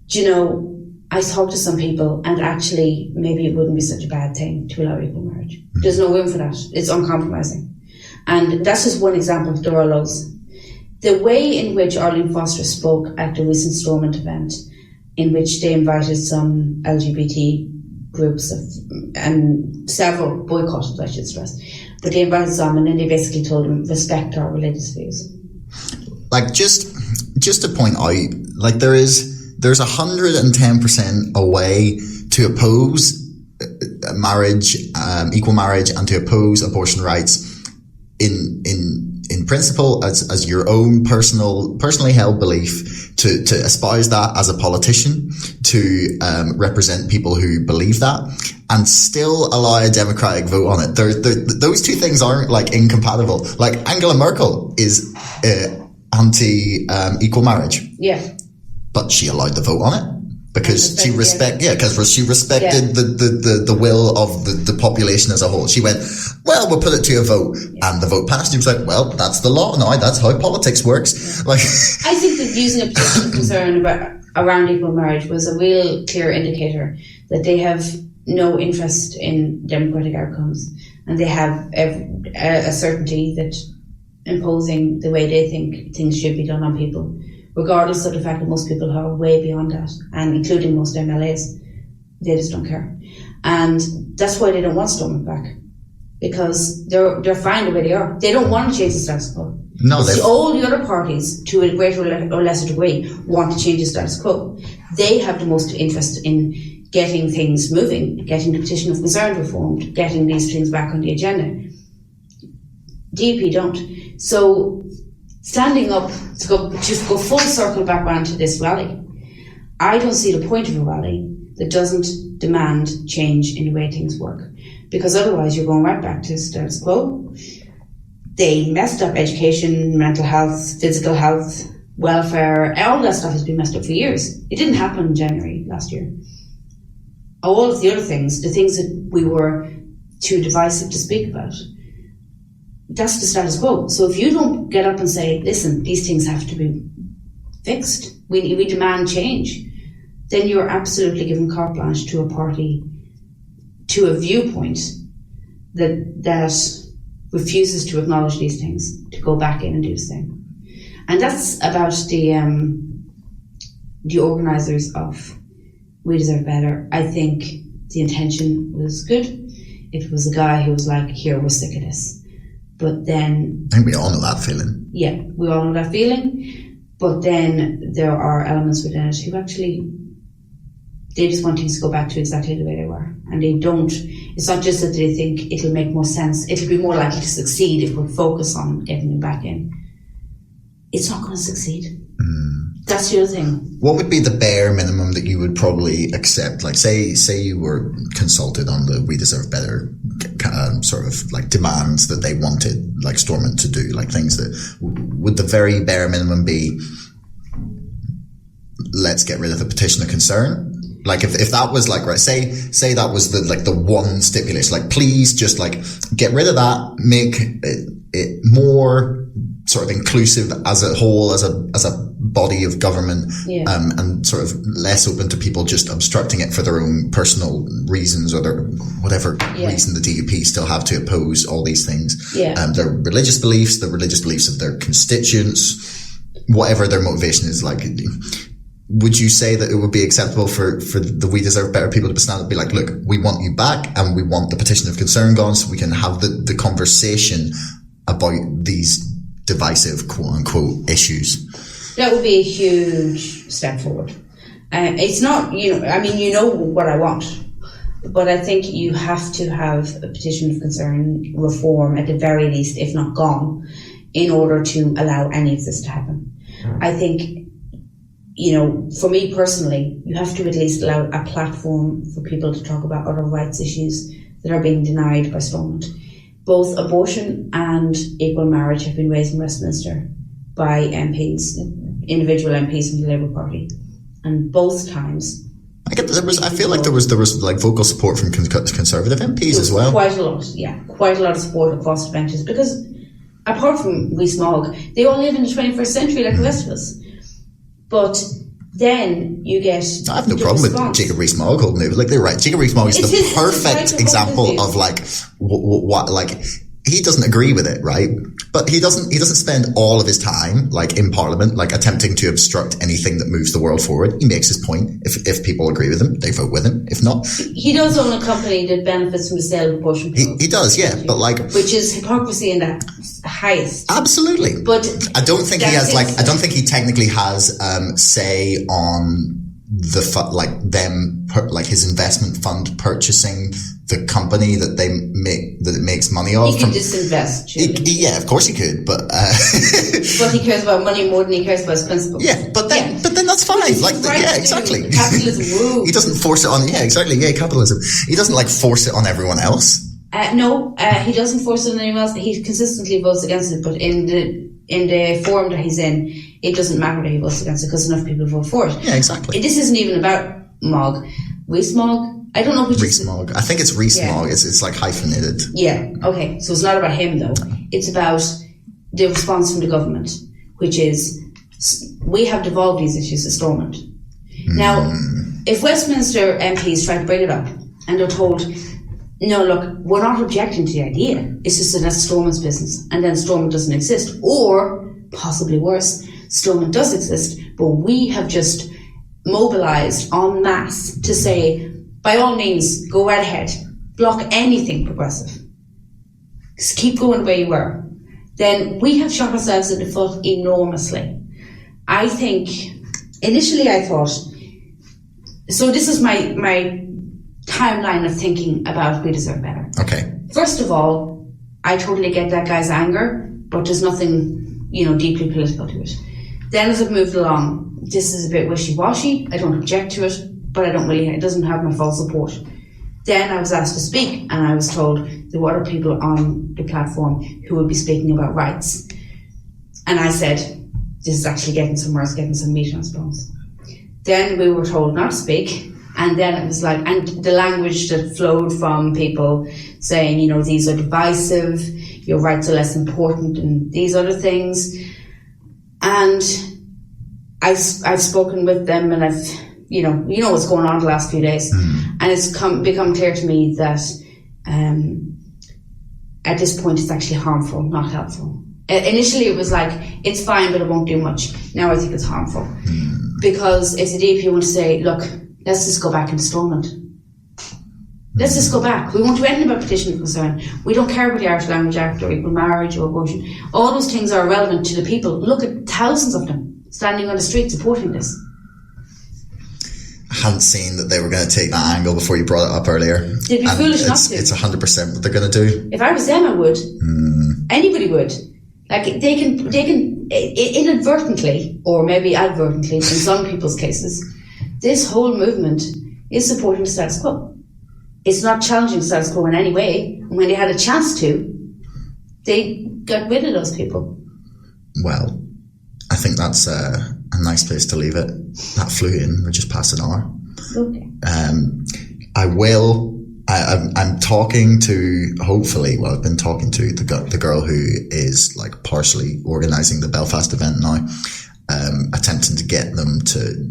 do you know, I talked to some people and actually maybe it wouldn't be such a bad thing to allow equal marriage. There's no room for that. It's uncompromising. And that's just one example. There are loads. The way in which Arlene Foster spoke at the recent Stormont event, in which they invited some LGBT groups and several boycotted, I should stress, but they invited some and then they basically told them respect our religious views. Like just to point out, like there's 110% a way to oppose marriage, equal marriage, and to oppose abortion rights in principle as your own personally held belief, to espouse that as a politician, to represent people who believe that, and still allow a democratic vote on it. Those two things aren't like incompatible. Like Angela Merkel is anti equal marriage. Yeah. But she allowed the vote on it because she respected the will of the population as a whole. She went, well, we'll put it to a vote, and the vote passed. He was like, well, that's the law now. That's how politics works. Like, I think that using a particular concern around equal marriage was a real clear indicator that they have no interest in democratic outcomes, and they have a certainty that imposing the way they think things should be done on people regardless of the fact that most people are way beyond that, and including most MLAs. They just don't care. And that's why they don't want Stormont back. Because they're fine the way they are. They don't want to change the status quo. No, all the other parties, to a greater or lesser degree, want to change the status quo. They have the most interest in getting things moving, getting the petition of concern reformed, getting these things back on the agenda. DUP don't. So, standing up to go full circle back around to this rally, I don't see the point of a rally that doesn't demand change in the way things work. Because otherwise you're going right back to status quo. They messed up education, mental health, physical health, welfare, all that stuff has been messed up for years. It didn't happen in January last year. All of the other things, the things that we were too divisive to speak about, that's the status quo. So if you don't get up and say, listen, these things have to be fixed, we demand change, then you're absolutely giving carte blanche to a party, to a viewpoint that refuses to acknowledge these things, to go back in and do the same. And that's about the organisers of We Deserve Better. I think the intention was good. It was a guy who was like, here, we're sick of this. But then... I think we all know that feeling. Yeah, we all know that feeling. But then there are elements within it who actually... They just want things to go back to exactly the way they were. And they don't... It's not just that they think it'll make more sense. It'll be more likely to succeed if we focus on getting them back in. It's not going to succeed. That's the other thing. What would be the bare minimum that you would probably accept? Like, say you were consulted on the We Deserve Better sort of like demands that they wanted, like Stormont to do, like things that would the very bare minimum be, let's get rid of the petition of concern? Like if that was like, right, say that was the one stipulation, like please just like get rid of that, make it more sort of inclusive as a whole, as a body of government, and sort of less open to people just obstructing it for their own personal reasons or their whatever reason the DUP still have to oppose all these things. Their religious beliefs, the religious beliefs of their constituents, whatever their motivation is, like, would you say that it would be acceptable for the We Deserve Better people to stand up and be like, look, we want you back and we want the petition of concern gone so we can have the conversation about these divisive quote-unquote issues? That would be a huge step forward. It's not, what I want, but I think you have to have a petition of concern reform at the very least, if not gone, in order to allow any of this to happen. I think, for me personally, you have to at least allow a platform for people to talk about other rights issues that are being denied by Stormont. Both abortion and equal marriage have been raised in Westminster by MPs, individual MPs from the Labour Party, and both times. I feel like there was like vocal support from Conservative MPs as well. Quite a lot of support across the benches, because apart from Rees-Mogg, they all live in the 21st century like the rest of us. But then you get... I have no problem with Jacob Rees-Mogg holding it. Like, they're right. Jacob Rees-Mogg is the perfect example of like what like he doesn't agree with it, right? But he doesn't spend all of his time like in Parliament, like attempting to obstruct anything that moves the world forward. He makes his point. If people agree with him, they vote with him. If not, he does own a company that benefits from the sale of abortion pills. He does, yeah. But like, which is hypocrisy in that highest. Absolutely. But I don't think he has like. I don't think he technically has say on his investment fund purchasing the company that it makes money off. He could disinvest. Yeah, of course he could, but but he cares about money more than he cares about his principles. Yeah, but then that's fine. Like, yeah, exactly. Capitalism. Woo. He doesn't force it on. Yeah, exactly. Yeah, capitalism. He doesn't like force it on everyone else. No, he doesn't force it on anyone else. He consistently votes against it, but in the forum that he's in, it doesn't matter that he votes against it because enough people vote for it. Yeah, exactly. This isn't even about Mogg. Rees-Mogg. I don't know which Rees-Mogg. I think it's Rees-Mogg. Yeah. It's like hyphenated. Yeah. Okay. So it's not about him though. It's about the response from the government, which is we have devolved these issues to Stormont. Now, if Westminster MPs try to bring it up and they're told, no, look, we're not objecting to the idea. It's just that that's Stormont's business, and then Stormont doesn't exist, or possibly worse, Stormont does exist, but we have just mobilised en masse to say, by all means, go right ahead, block anything progressive. Just keep going the way you were. Then we have shot ourselves in the foot enormously. I think, initially I thought, so this is my timeline of thinking about We Deserve Better. Okay. First of all, I totally get that guy's anger, but there's nothing, deeply political to it. Then as it moved along, this is a bit wishy-washy, I don't object to it, but it doesn't have my full support. Then I was asked to speak, and I was told there were other people on the platform who would be speaking about rights. And I said, this is actually getting somewhere, it's getting some meat on bones. Then we were told not to speak, and then it was like, and the language that flowed from people saying, these are divisive, your rights are less important than these other things. And I've spoken with them, and I've, what's going on the last few days. And it's become clear to me that at this point it's actually harmful, not helpful. Initially it was like, it's fine, but it won't do much. Now I think it's harmful. Because if the DP want to say, look, let's just go back into Stormont. Let's just go back. We won't do anything about petition of concern. We don't care about the Irish Language Act or equal marriage or abortion. All those things are irrelevant to the people. Look at thousands of them standing on the street supporting this. I hadn't seen that they were going to take that angle before you brought it up earlier. They'd be foolish not to. It's 100% what they're going to do. If I was them, I would. Anybody would. Like, they can inadvertently, or maybe advertently in some people's cases, this whole movement is supporting the status quo. It's not challenging the status quo in any way. And when they had a chance to, they got rid of those people. Well, I think that's a nice place to leave it. That flew in. We're just past an hour. Okay. I'm talking to, hopefully, I've been talking to the girl who is like partially organising the Belfast event now, attempting to get them to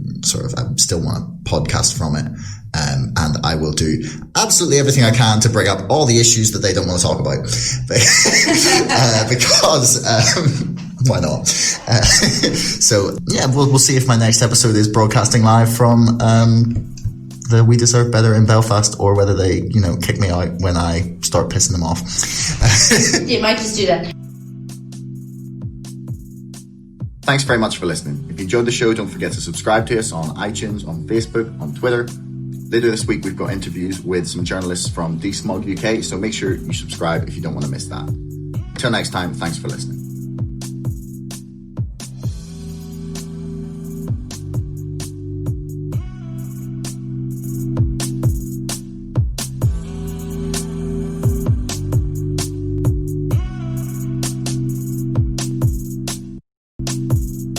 I still want a podcast from it. And I will do absolutely everything I can to bring up all the issues that they don't want to talk about. Because, why not? So yeah, we'll see if my next episode is broadcasting live from, the We Deserve Better in Belfast, or whether they, kick me out when I start pissing them off. You might just do that. Thanks very much for listening. If you enjoyed the show, don't forget to subscribe to us on iTunes, on Facebook, on Twitter. Later this week, we've got interviews with some journalists from DSmog UK, so make sure you subscribe if you don't want to miss that. Until next time, thanks for listening.